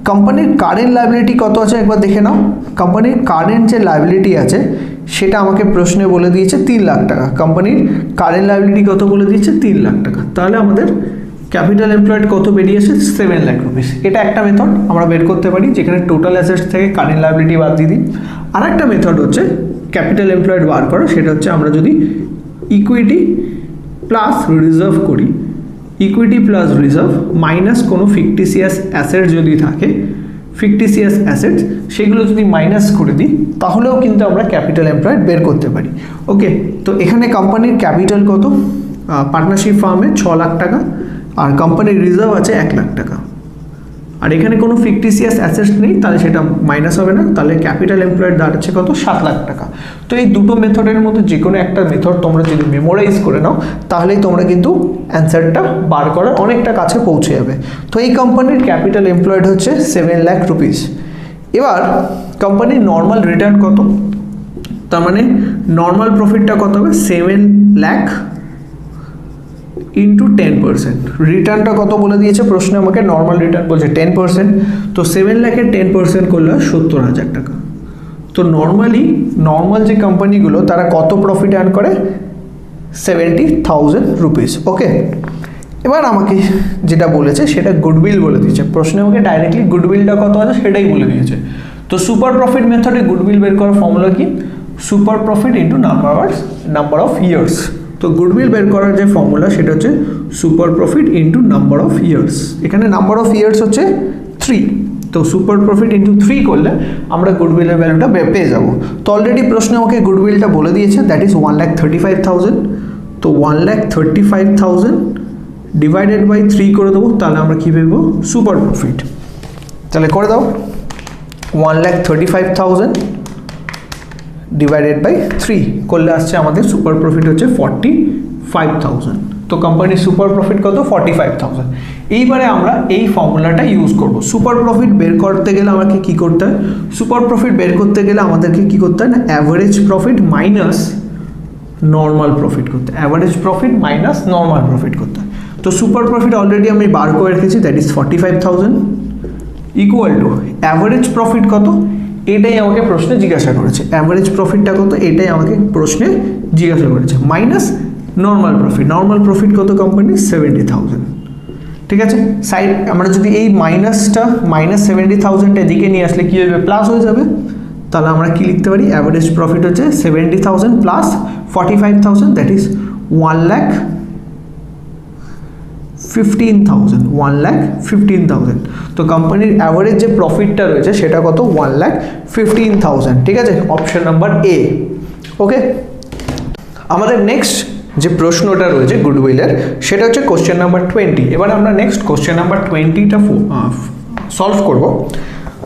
কোম্পানির কারেন্ট লায়াবিলিটি কত আছে একবার দেখে নাও। কোম্পানির কারেন্ট যে লায়াবিলিটি আছে সেটা আমাকে প্রশ্নে বলে দিয়েছে 3 লাখ টাকা, কোম্পানির কারেন্ট লায়াবিলিটি কত বলে দিয়েছে 3 লাখ টাকা। তাহলে আমাদের ক্যাপিটাল এমপ্লয়েড কত বেরিয়েছে 7 লাখ রুপিস। এটা একটা মেথড আমরা বের করতে পারি, যেখানে টোটাল অ্যাসেটস থেকে কারেন্ট লায়াবিলিটি বাদ দিয়ে দিই। আর একটা মেথড হচ্ছে ক্যাপিটাল এমপ্লয়েড বার করা, সেটা হচ্ছে আমরা যদি ইকুইটি প্লাস রিজার্ভ করি, ইকুইটি প্লাস রিজার্ভ মাইনাস কোনো ফিকটিসিয়াস অ্যাসেট যদি থাকে, ফিকটিসিয়াস অ্যাসেট সেগুলো যদি মাইনাস করে দিই তাহলেও কিন্তু আমরা ক্যাপিটাল এমপ্লয়েড বের করতে পারি। ওকে, তো এখানে কোম্পানির ক্যাপিটাল কত, পার্টনারশিপ ফার্মে 6 লাখ টাকা, আর কোম্পানির রিজার্ভ আছে 1 লাখ টাকা, আর এখানে কোনো ফিকটিসিয়াস অ্যাসেটস নেই, তাহলে সেটা মাইনাস হবে না, তাহলে ক্যাপিটাল এমপ্লয়েড দাঁড়াচ্ছে কত 7 লাখ টাকা। তো এই দুটো মেথডের মধ্যে যে কোনো একটা মেথড তোমরা যদি মেমোরাইজ করে নাও তাহলেই তোমরা কিন্তু অ্যান্সারটা বার করার অনেকটা কাছে পৌঁছে যাবে। তো এই কোম্পানির ক্যাপিটাল এমপ্লয়েড হচ্ছে 7 লাখ রুপিস। এবার কোম্পানির নর্মাল রিটার্ন কত, তার মানে নর্মাল প্রফিটটা কত হবে 7 লাখ ইন্টু 10%। রিটার্নটা কত বলে দিয়েছে প্রশ্নে আমাকে, নর্মাল রিটার্ন বলছে 10%, তো 7 লাখের 10% করলে 70,000 টাকা। তো নর্মাল যে কোম্পানিগুলো তারা কত প্রফিট আর্ন করে 70,000 রুপিস। ওকে, এবার আমাকে যেটা বলেছে সেটা গুডউইল বলে দিয়েছে, প্রশ্নে আমাকে ডাইরেক্টলি গুডউইলটা কত আছে সেটাই বলে দিয়েছে। তো সুপার প্রফিট মেথডে গুডউইল বের করার ফর্মুলা কি, super profit into number of years. তো গুডউইল বের করার যে ফর্মুলা সেটা হচ্ছে super profit into number of years. এখানে নাম্বার অফ ইয়ার্স হচ্ছে 3, তো সুপার প্রফিট ইন্টু 3 করলে আমরা গুডউইলের ভ্যালুটা পেয়ে যাবো। তো অলরেডি প্রশ্নে আমাকে গুডউইলটা বলে দিয়েছে, দ্যাট ইজ 1,35,000। তো 1,35,000 ডিভাইডেড বাই 3 করে দেবো, তাহলে আমরা কী পেবো সুপার প্রফিট। তাহলে করে দাও 1,35,000 ডিভাইডেড বাই 3 করলে আসছে আমাদের সুপার প্রফিট হচ্ছে 45,000। তো কোম্পানির সুপার প্রফিট কত 45,000। এইবারে আমরা এই ফর্মুলাটা ইউজ করব। সুপার প্রফিট বের করতে গেলে আমাকে কি করতে হয়, সুপার প্রফিট বের করতে গেলে আমাদেরকে কি করতে হয় না, average profit minus normal profit করতে, average profit minus normal profit করতে হয়। তো সুপার প্রফিট অলরেডি আমি বার করে রেখেছি, that is 45,000 equal to average profit কত, এটাই আমাকে প্রশ্নে জিজ্ঞাসা করেছে, অ্যাভারেজ প্রফিটটা কত এটাই আমাকে প্রশ্নে জিজ্ঞাসা করেছে, মাইনাস নর্মাল প্রফিট কত কোম্পানি 70,000। ঠিক আছে, সাইড আমরা যদি এই -70,000 এদিকে নিয়ে আসলে কি হবে, প্লাস হয়ে যাবে। তাহলে আমরা কি লিখতে পারি, অ্যাভারেজ প্রফিট হচ্ছে 70,000 প্লাস 45,000, দ্যাট ইজ 1,15,000। তো কোম্পানির অ্যাভারেজ যে প্রফিটটা রয়েছে সেটা কত 1,15,000। ঠিক আছে, অপশন নাম্বার এ। ওকে, আমাদের নেক্সট যে প্রশ্নটা রয়েছে গুডউইলের সেটা হচ্ছে কোশ্চেন নাম্বার 20। এবার আমরা নেক্সট কোশ্চেন নাম্বার 20টা সলভ করব।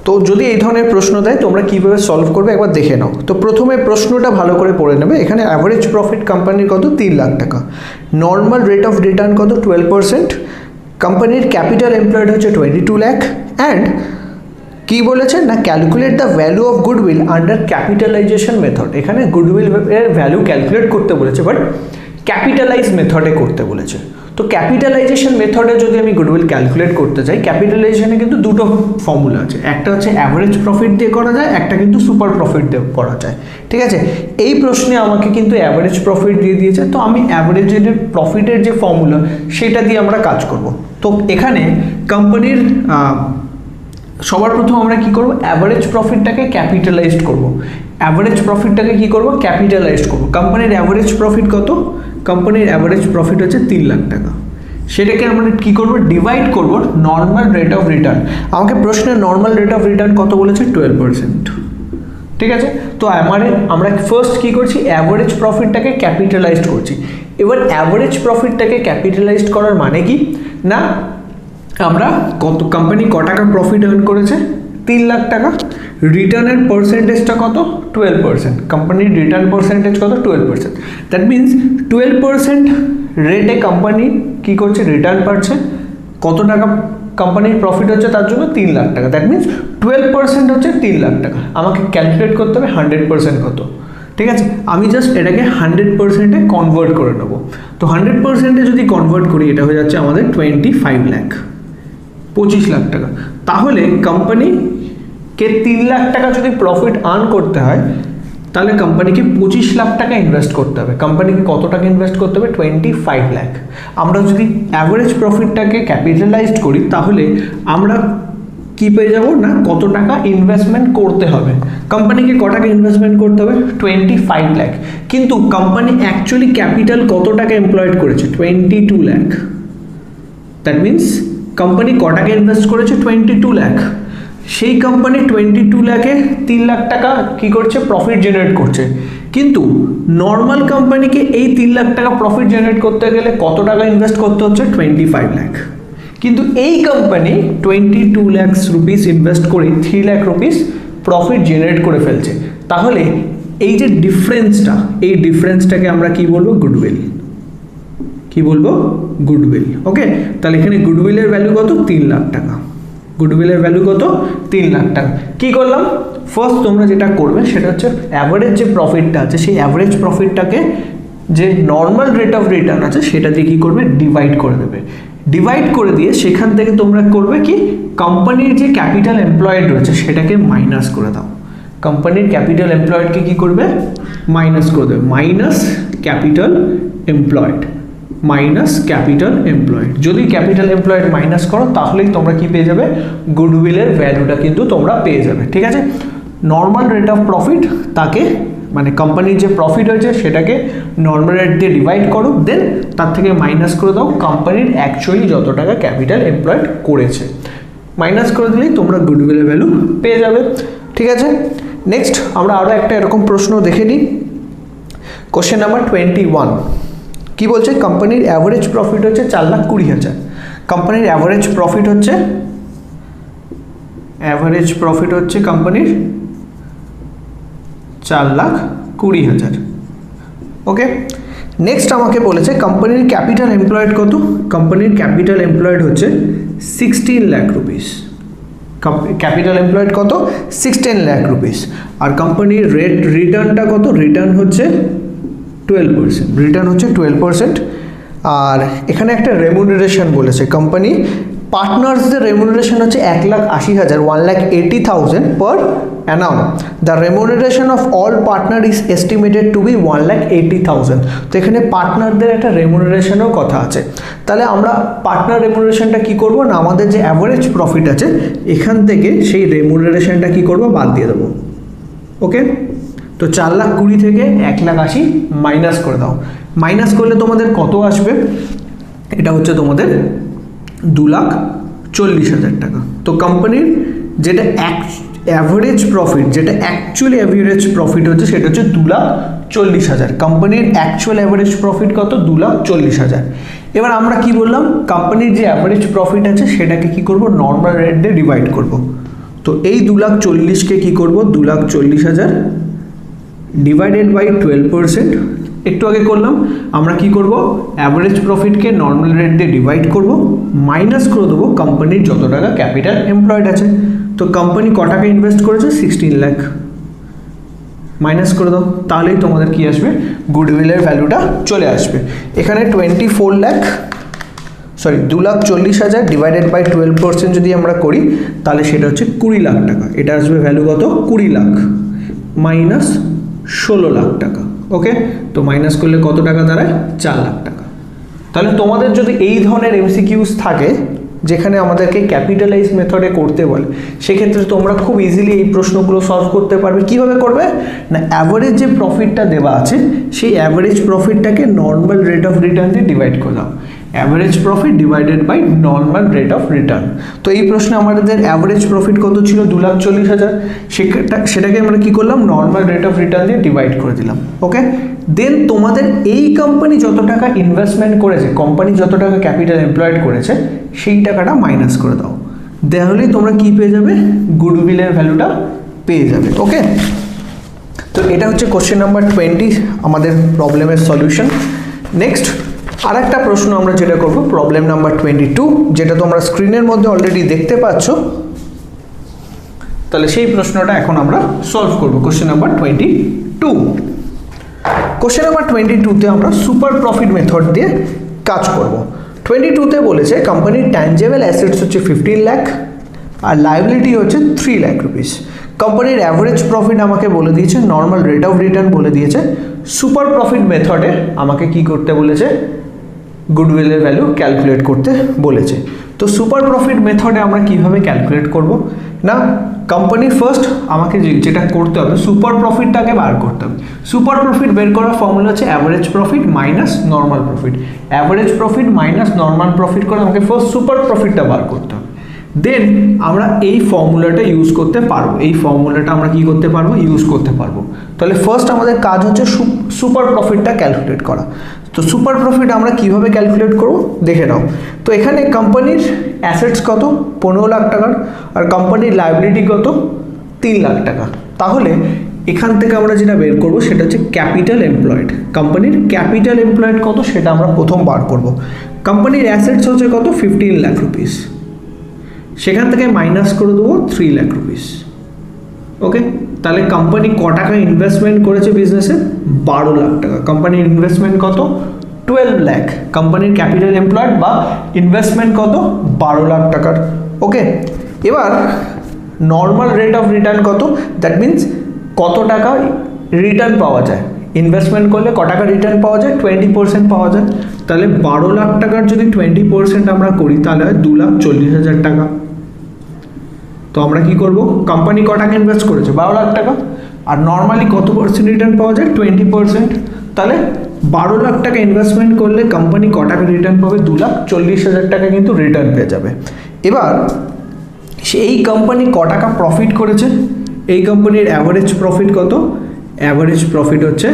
তো যদি এই ধরনের প্রশ্ন দেয় তোমরা কীভাবে সলভ করবে একবার দেখে নাও। তো প্রথমে প্রশ্নটা ভালো করে পড়ে নেবে। এখানে অ্যাভারেজ প্রফিট কোম্পানির কত 3 লাখ টাকা, নর্মাল রেট অফ রিটার্ন কত 12%, কোম্পানির ক্যাপিটাল এমপ্লয়েড হচ্ছে 22 লাখ, অ্যান্ড কি বলেছে না, calculate the value of goodwill under capitalisation method. এখানে গুডউইল এর ভ্যালু ক্যালকুলেট করতে বলেছে, বাট ক্যাপিটালাইজ মেথডে করতে বলেছে। তো ক্যাপিটালাইজেশন মেথডে যদি আমি গুডউইল ক্যালকুলেট করতে চাই, ক্যাপিটালাইজেশনে কিন্তু দুটো ফর্মুলা আছে, একটা হচ্ছে অ্যাভারেজ প্রফিট দিয়ে করা যায়, একটা কিন্তু সুপার প্রফিট দিয়ে করা যায়। ঠিক আছে, এই প্রশ্নে আমাকে কিন্তু অ্যাভারেজ প্রফিট দিয়ে দিয়েছে, তো আমি অ্যাভারেজের প্রফিটের যে ফর্মুলা সেটা দিয়ে আমরা কাজ করব। তো এখানে কোম্পানির সবার প্রথম আমরা কি করব, অ্যাভারেজ প্রফিটটাকে ক্যাপিটালাইজড করব। অ্যাভারেজ প্রফিটটাকে কি করব, ক্যাপিটালাইজড করব। কোম্পানির অ্যাভারেজ প্রফিট কত, কোম্পানির অ্যাভারেজ প্রফিট হচ্ছে 3 লাখ টাকা। সেটাকে আমরা কি করব, ডিভাইড করব নর্মাল রেট অফ রিটার্ন। আমাকে প্রশ্নে নর্মাল রেট অফ রিটার্ন কত বলেছে 12%। ঠিক আছে, তো আমরা ফার্স্ট কি করছি, অ্যাভারেজ প্রফিটটাকে ক্যাপিটালাইজড করছি। এবার অ্যাভারেজ প্রফিটটাকে ক্যাপিটালাইজড করার মানে কি না, আমরা কোম্পানি ক টাকা প্রফিট আর্ন করেছে 3 লাখ টাকা, রিটার্নের পার্সেন্টেজটা কত? 12%। কোম্পানির রিটার্ন পার্সেন্টেজ কত? 12%। দ্যাট মিনস 12% রেটে কোম্পানি কী করছে? রিটার্ন পাচ্ছে। কত টাকা কোম্পানির প্রফিট হচ্ছে তার জন্য? 3 লাখ টাকা। দ্যাট মিনস 12% হচ্ছে 3 লাখ টাকা। আমাকে ক্যালকুলেট করতে হবে 100% কত, ঠিক আছে? আমি জাস্ট এটাকে 100%-এ কনভার্ট করে নেবো। তো 100%-এ যদি কনভার্ট করি এটা হয়ে যাচ্ছে আমাদের 25 লাখ, 25 লাখ টাকা। তাহলে কোম্পানিকে 3 লাখ টাকা যদি প্রফিট আর্ন করতে হয় তাহলে কোম্পানিকে 25 লাখ টাকা ইনভেস্ট করতে হবে। কোম্পানিকে কত টাকা ইনভেস্ট করতে হবে? 25 লাখ। আমরা যদি অ্যাভারেজ প্রফিটটাকে ক্যাপিটালাইজড করি তাহলে আমরা কি পেয়ে যাব না কত টাকা ইনভেস্টমেন্ট করতে হবে। কোম্পানিকে কত টাকা ইনভেস্টমেন্ট করতে হবে? 25 লাখ। কিন্তু কোম্পানি অ্যাকচুয়ালি ক্যাপিটাল কত টাকা এমপ্লয়েড করেছে? 22 লাখ। দ্যাট মিনস কোম্পানি কত টাকা ইনভেস্ট করেছে? 22 লাখ। সেই কোম্পানি 22 লাখে 3 লাখ টাকা কি করছে? প্রফিট জেনারেট করছে। কিন্তু নর্মাল কোম্পানিকে এই 3 লাখ টাকা প্রফিট জেনারেট করতে গেলে কত টাকা ইনভেস্ট করতে হচ্ছে? 25 লাখ। কিন্তু এই কোম্পানি 22 লাখ রুপিস ইনভেস্ট করে 3 লাখ রুপিস প্রফিট জেনারেট করে ফেলছে। তাহলে এই যে ডিফারেন্সটা, এই ডিফারেন্সটাকে আমরা কি বলবো? গুডউইল। কি বলবো? গুডউইল। ওকে, তাহলে এখানে গুডউইলের ভ্যালু কত? 3 লাখ টাকা। গুডউইলের ভ্যালু কত? 3 লাখ টাকা। কি করলাম? ফার্স্ট তোমরা যেটা করবে সেটা হচ্ছে অ্যাভারেজ যে প্রফিটটা আছে সেই অ্যাভারেজ প্রফিটটাকে যে নর্মাল রেট অফ রিটার্ন আছে সেটা দিয়ে কী করবে? ডিভাইড করে দেবে। ডিভাইড করে দিয়ে সেখান থেকে তোমরা করবে কি? কোম্পানির যে ক্যাপিটাল এমপ্লয়েড রয়েছে সেটাকে মাইনাস করে দাও। কোম্পানির ক্যাপিটাল এমপ্লয়েডকে কী করবে? মাইনাস করে দেবে। Minus capital employed, minus capital employed. যদি ক্যাপিটাল এমপ্লয়েড মাইনাস করো তাহলেই তোমরা কি পেয়ে যাবে? গুডউইলের ভ্যালুটা কিন্তু তোমরা পেয়ে যাবে। ঠিক আছে, নর্মাল রেট অফ প্রফিট তাকে মানে কোম্পানির যে প্রফিট হয়েছে সেটাকে নর্মাল রেট দিয়ে ডিভাইড করো, দেন তার থেকে মাইনাস করে দাও কোম্পানির অ্যাকচুয়ালি যত টাকা ক্যাপিটাল এমপ্লয়েড করেছে। মাইনাস করে দিলেই তোমরা গুডউইলের ভ্যালু পেয়ে যাবে। ঠিক আছে, নেক্সট আমরা আরও একটা এরকম প্রশ্ন দেখে নিই। কোশ্চেন নাম্বার 21 কি বলছে? কোম্পানির অ্যাভারেজ প্রফিট হচ্ছে 4,20,000। কোম্পানির অ্যাভারেজ প্রফিট হচ্ছে কোম্পানির 4,20,000। ওকে, নেক্সট আমাকে বলেছে কোম্পানির ক্যাপিটাল এমপ্লয়েড কত? কোম্পানির ক্যাপিটাল এমপ্লয়েড হচ্ছে 16 লাখ রুপিস। ক্যাপিটাল এমপ্লয়েড কত? 16 লাখ রুপিস। আর কোম্পানির রিটার্নটা কত? রিটার্ন হচ্ছে 12%। রিটার্ন হচ্ছে 12%। আর এখানে একটা রেমুনারেশন বলেছে। কোম্পানি পার্টনার্সদের রেমুনারেশন হচ্ছে 1,80,000, 1,80,000 পার annum. The remuneration of all partner is estimated to be 1,80,000. তো এখানে পার্টনারদের একটা রেমুনারেশনের কথা আছে। তাহলে আমরা পার্টনার রেমুনারেশনটা কি করব না, আমাদের যে অ্যাভারেজ প্রফিট আছে এখান থেকে সেই রেমুনারেশনটা কি করব? বাদ দিয়ে দেবো। ওকে, তো 4,20,000 থেকে 1,80,000 মাইনাস করে দাও। মাইনাস করলে তোমাদের কত আসবে? এটা হচ্ছে তোমাদের 2,40,000 টাকা। তো কোম্পানির যেটা অ্যাভারেজ প্রফিট, যেটা অ্যাকচুয়ালি অ্যাভারেজ প্রফিট হচ্ছে সেটা হচ্ছে 2,40,000। কোম্পানির অ্যাকচুয়াল অ্যাভারেজ প্রফিট কত? 2,40,000। এবার আমরা কি বললাম? কোম্পানির যে অ্যাভারেজ প্রফিট আছে সেটাকে কি করব? নর্মাল রেট দিয়ে ডিভাইড করব। তো এই 2,40,000-কে কি করব? 2,40,000 ডিভাইডেড বাই 12%। একটু আগে করলাম, আমরা কি করব? অ্যাভারেজ প্রফিটকে নর্মাল রেট দিয়ে ডিভাইড করব, মাইনাস করে দেবো কোম্পানির যত টাকা ক্যাপিটাল এমপ্লয়েড আছে। তো কোম্পানি ক টাকা ইনভেস্ট করেছে? 16 লাখ। মাইনাস করে দাও, তাহলেই তোমাদের কি আসবে? গুডউইলের ভ্যালুটা চলে আসবে। এখানে 2,40,000 ডিভাইডেড বাই 12% যদি আমরা করি তাহলে সেটা হচ্ছে 20 লাখ টাকা। এটা আসবে ভ্যালু কত? 20 লাখ মাইনাস 16 লাখ টাকা। ওকে, তো মাইনাস করলে কত টাকা দাঁড়ায়? 4 লাখ টাকা। তাহলে তোমাদের যদি এই ধরনের এমসিকিউস থাকে যেখানে আমাদেরকে ক্যাপিটালাইজ মেথডে করতে বলে, সেক্ষেত্রে তোমরা খুব ইজিলি এই প্রশ্নগুলো সলভ করতে পারবে। কিভাবে করবে না, অ্যাভারেজ যে প্রফিটটা দেওয়া আছে সেই অ্যাভারেজ প্রফিটটাকে নর্মাল রেট অফ রিটার্ন দিয়ে ডিভাইড করে দাও। Average profit divided by normal rate of return. তো এই প্রশ্নে আমাদের অ্যাভারেজ প্রফিট কত ছিল? 2,40,000। সেটাকে আমরা কি করলাম? নর্মাল রেট অফ রিটার্ন দিয়ে ডিভাইড করে দিলাম। ওকে, দেন তোমাদের এই কোম্পানি যত টাকা ইনভেস্টমেন্ট করেছে, কোম্পানি যত টাকা ক্যাপিটাল এমপ্লয়েড করেছে সেই টাকাটা মাইনাস করে দাও। তাহলেই তোমরা কি পেয়ে যাবে? গুডউইলের ভ্যালুটা পেয়ে যাবে। ওকে, তো এটা হচ্ছে কোশ্চেন নাম্বার 20 আমাদের প্রবলেমের সলিউশন। নেক্সট আর একটা প্রশ্ন আমরা যেটা করব, প্রবলেম নাম্বার 22, যেটা তোমরা স্ক্রিনের মধ্যে অলরেডি দেখতে পাচ্ছ। তাহলে সেই প্রশ্নটা এখন আমরা সলভ করব। কোশ্চেন নাম্বার 22, কোশ্চেন নাম্বার 22তে আমরা সুপার প্রফিট মেথড দিয়ে কাজ করব। 22তে বলেছে কোম্পানির ট্যাঞ্জেবল অ্যাসেটস হচ্ছে 15 লাখ আর লায়াবিলিটি হচ্ছে 3 লাখ রুপিস। কোম্পানির অ্যাভারেজ প্রফিট আমাকে বলে দিয়েছে, নর্মাল রেট অফ রিটার্ন বলে দিয়েছে। সুপার প্রফিট মেথডে আমাকে কি করতে বলেছে, গুডউইলের ভ্যালু ক্যালকুলেট করতে বলেছে। তো সুপার প্রফিট মেথডে আমরা কিভাবে ক্যালকুলেট করব না, কোম্পানির ফার্স্ট আমাকে যেটা করতে হবে সুপার প্রফিটটাকে বার করতে হবে। সুপার প্রফিট বের করার ফর্মুলা হচ্ছে average profit minus normal profit. Average profit minus normal profit করে আমাকে ফার্স্ট সুপার প্রফিটটা বার করতে হবে। দেন আমরা এই ফর্মুলাটা ইউজ করতে পারবো, এই ফর্মুলাটা আমরা কি করতে পারবো, ইউজ করতে পারবো। তাহলে ফার্স্ট আমাদের কাজ হচ্ছে সুপার প্রফিটটা ক্যালকুলেট করা। তো সুপার প্রফিট আমরা কিভাবে ক্যালকুলেট করব দেখে নাও। তো এখানে কোম্পানির অ্যাসেটস কত, 15 লাখ টাকার, আর কোম্পানির লায়াবিলিটি কত, 3 লাখ টাকা। তাহলে এখান থেকে আমরা যেটা বের করব সেটা হচ্ছে ক্যাপিটাল এমপ্লয়েড। কোম্পানির ক্যাপিটাল এমপ্লয়েড কত সেটা আমরা প্রথম বার করব। কোম্পানির অ্যাসেটস হচ্ছে কত, 15 লাখ রুপিস, সেখান থেকে মাইনাস করে দেবো 3 লাখ রুপিস। ওকে, তাহলে কোম্পানি ক টাকা ইনভেস্টমেন্ট করেছে বিজনেসে, 12 লাখ টাকা। কোম্পানির ইনভেস্টমেন্ট কত, 12 লাখ। কোম্পানির ক্যাপিটাল এমপ্লয়েড বা ইনভেস্টমেন্ট কত, 12 লাখ টাকার। ওকে, এবার নর্মাল রেট অফ রিটার্ন কত, দ্যাট মিন্স কত টাকা রিটার্ন পাওয়া যায়। ইনভেস্টমেন্ট করলে ক টাকা রিটার্ন পাওয়া যায়, 20% পাওয়া যায়। তাহলে 12 লাখ টাকার যদি 20% আমরা করি তাহলে হয় 2,40,000 টাকা। তো আমরা কি করব, কোম্পানি ক টাকা ইনভেস্ট করেছে, 12 লাখ টাকা, আর নর্মালি কত পার্সেন্ট রিটার্ন পাওয়া যায়, 20%। তাহলে 12 লাখ টাকা ইনভেস্টমেন্ট করলে কোম্পানি ক টাকা রিটার্ন পাবে, 2,40,000 টাকা কিন্তু রিটার্ন পেয়ে যাবে। এবার এই কোম্পানি ক টাকা প্রফিট করেছে, এই কোম্পানির অ্যাভারেজ প্রফিট কত, অ্যাভারেজ প্রফিট হচ্ছে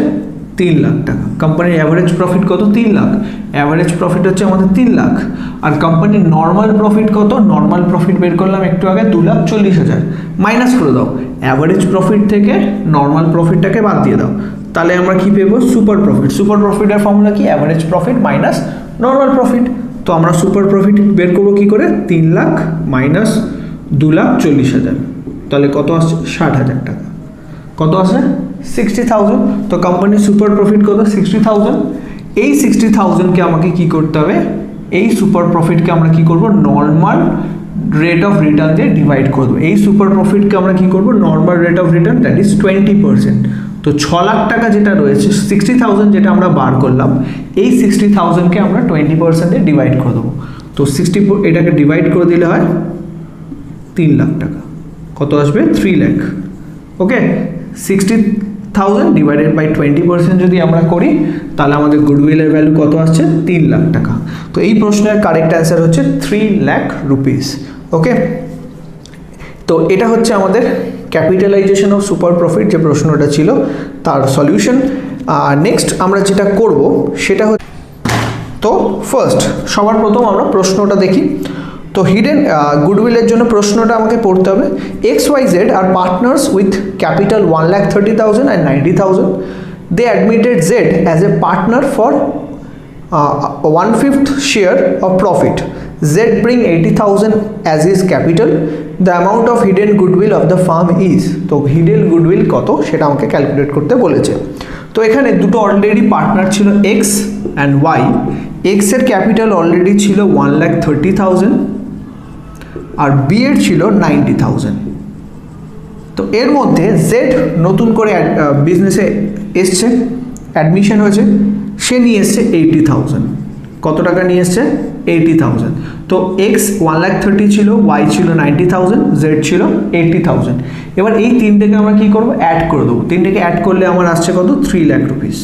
3 লাখ টাকা। কোম্পানির অ্যাভারেজ প্রফিট কত, 3 লাখ, অ্যাভারেজ প্রফিট হচ্ছে আমাদের 3 লাখ। আর কোম্পানির নর্মাল প্রফিট কত, নর্মাল প্রফিট বের করলাম একটু আগে, 2,40,000। মাইনাস করে দাও, অ্যাভারেজ প্রফিট থেকে নর্মাল প্রফিটটাকে বাদ দিয়ে দাও, তাহলে আমরা কি পেবো, সুপার প্রফিট। সুপার প্রফিটের ফর্মুলা কি, average profit minus normal profit. তো আমরা সুপার প্রফিট বের করবো কি করে, 3 লাখ মাইনাস 2,40,000, তাহলে কত আসছে, 60,000 টাকা। কত আসে, 60,000। তো কোম্পানির সুপার প্রফিট কত, 60,000। এই 60,000কে আমাকে কি করতে হবে, এই সুপার প্রফিটকে আমরা কি করব, নর্মাল রেট অফ রিটার্ন দিয়ে ডিভাইড করে দেবো। এই সুপার প্রফিটকে আমরা কি করব, normal rate of return, that is 20%। তো 6 লাখ টাকা যেটা রয়েছে, 60,000 যেটা আমরা বার করলাম, এই 60,000কে আমরা 20% দিয়ে ডিভাইড করে দেবো। তো 60 এটাকে ডিভাইড করে দিলে হয় 3 লাখ টাকা। কত আসবে, 3 লাখ। ওকে, 60,000 ডিভাইডেড বাই 20% যদি আমরা করি তাহলে আমাদের গুডউইলের ভ্যালু কত আসছে, 3 লাখ টাকা। তো এই প্রশ্নের কারেক্ট অ্যান্সার হচ্ছে 3 লাখ রুপিস। ওকে, তো এটা হচ্ছে আমাদের ক্যাপিটালাইজেশন অফ সুপার প্রফিট যে প্রশ্নটা ছিল তার সলিউশন। নেক্সট আমরা যেটা করব সেটা হচ্ছে, তো ফার্স্ট সবার প্রথম আমরা প্রশ্নটা দেখি। তো হিডেন গুডউইলের জন্য প্রশ্নটা আমাকে পড়তে হবে। XYZ R partners with capital 1,30,000 and 90,000. They admitted Z as a partner for 1/5 share of profit. Z bring 80,000 as his capital. The amount of hidden goodwill of the firm is, তো hidden goodwill কত সেটা আমাকে calculate করতে বলেছে। তো এখানে দুটো already partner ছিল X and Y। X এর ক্যাপিটাল অলরেডি ছিল 1,30,000 আর বি এর ছিল 90,000। তো এর মধ্যে জেড নতুন করে বিজনেসে এসছে, অ্যাডমিশন হয়েছে, সে নিয়ে এসছে 80,000। কত টাকা নিয়ে এসছে, 80,000। তো এক্স 1,30,000 ছিল, ওয়াই ছিল 90,000, জেড ছিল 80,000। এবার এই তিনটেকে আমরা কি করব, অ্যাড করে দেবো। তিনটেকে অ্যাড করলে আমার আসছে কত, 3 লাখ রুপিস।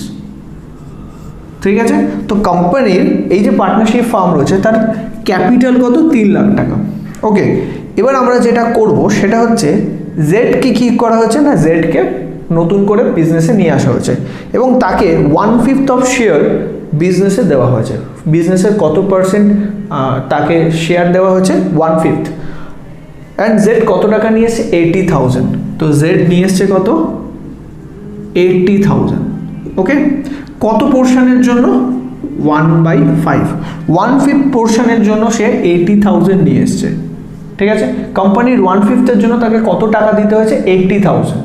ঠিক আছে, তো কোম্পানির এই যে পার্টনারশিপ ফার্ম রয়েছে তার ক্যাপিটাল কত, 3 লাখ টাকা। ওকে, এবার আমরা যেটা করব সেটা হচ্ছে জেডকে কি করা হয়েছে না, জেডকে নতুন করে বিজনেসে নিয়ে আসা হয়েছে এবং তাকে 1/5 অফ শেয়ার বিজনেসে দেওয়া হয়েছে। বিজনেসের কত পার্সেন্ট তাকে শেয়ার দেওয়া হয়েছে, 1/5। অ্যান্ড জেড কত টাকা নিয়েছে, 80,000। তো জেড নিয়ে এসছে কত 80,000। ওকে, কত পোর্শনের জন্য 1/5, 1/5 পোর্শনের জন্য সে 80,000 নিয়ে এসছে। ঠিক আছে, কোম্পানির 1/5 জন্য তাকে কত টাকা দিতে হয়েছে 80,000।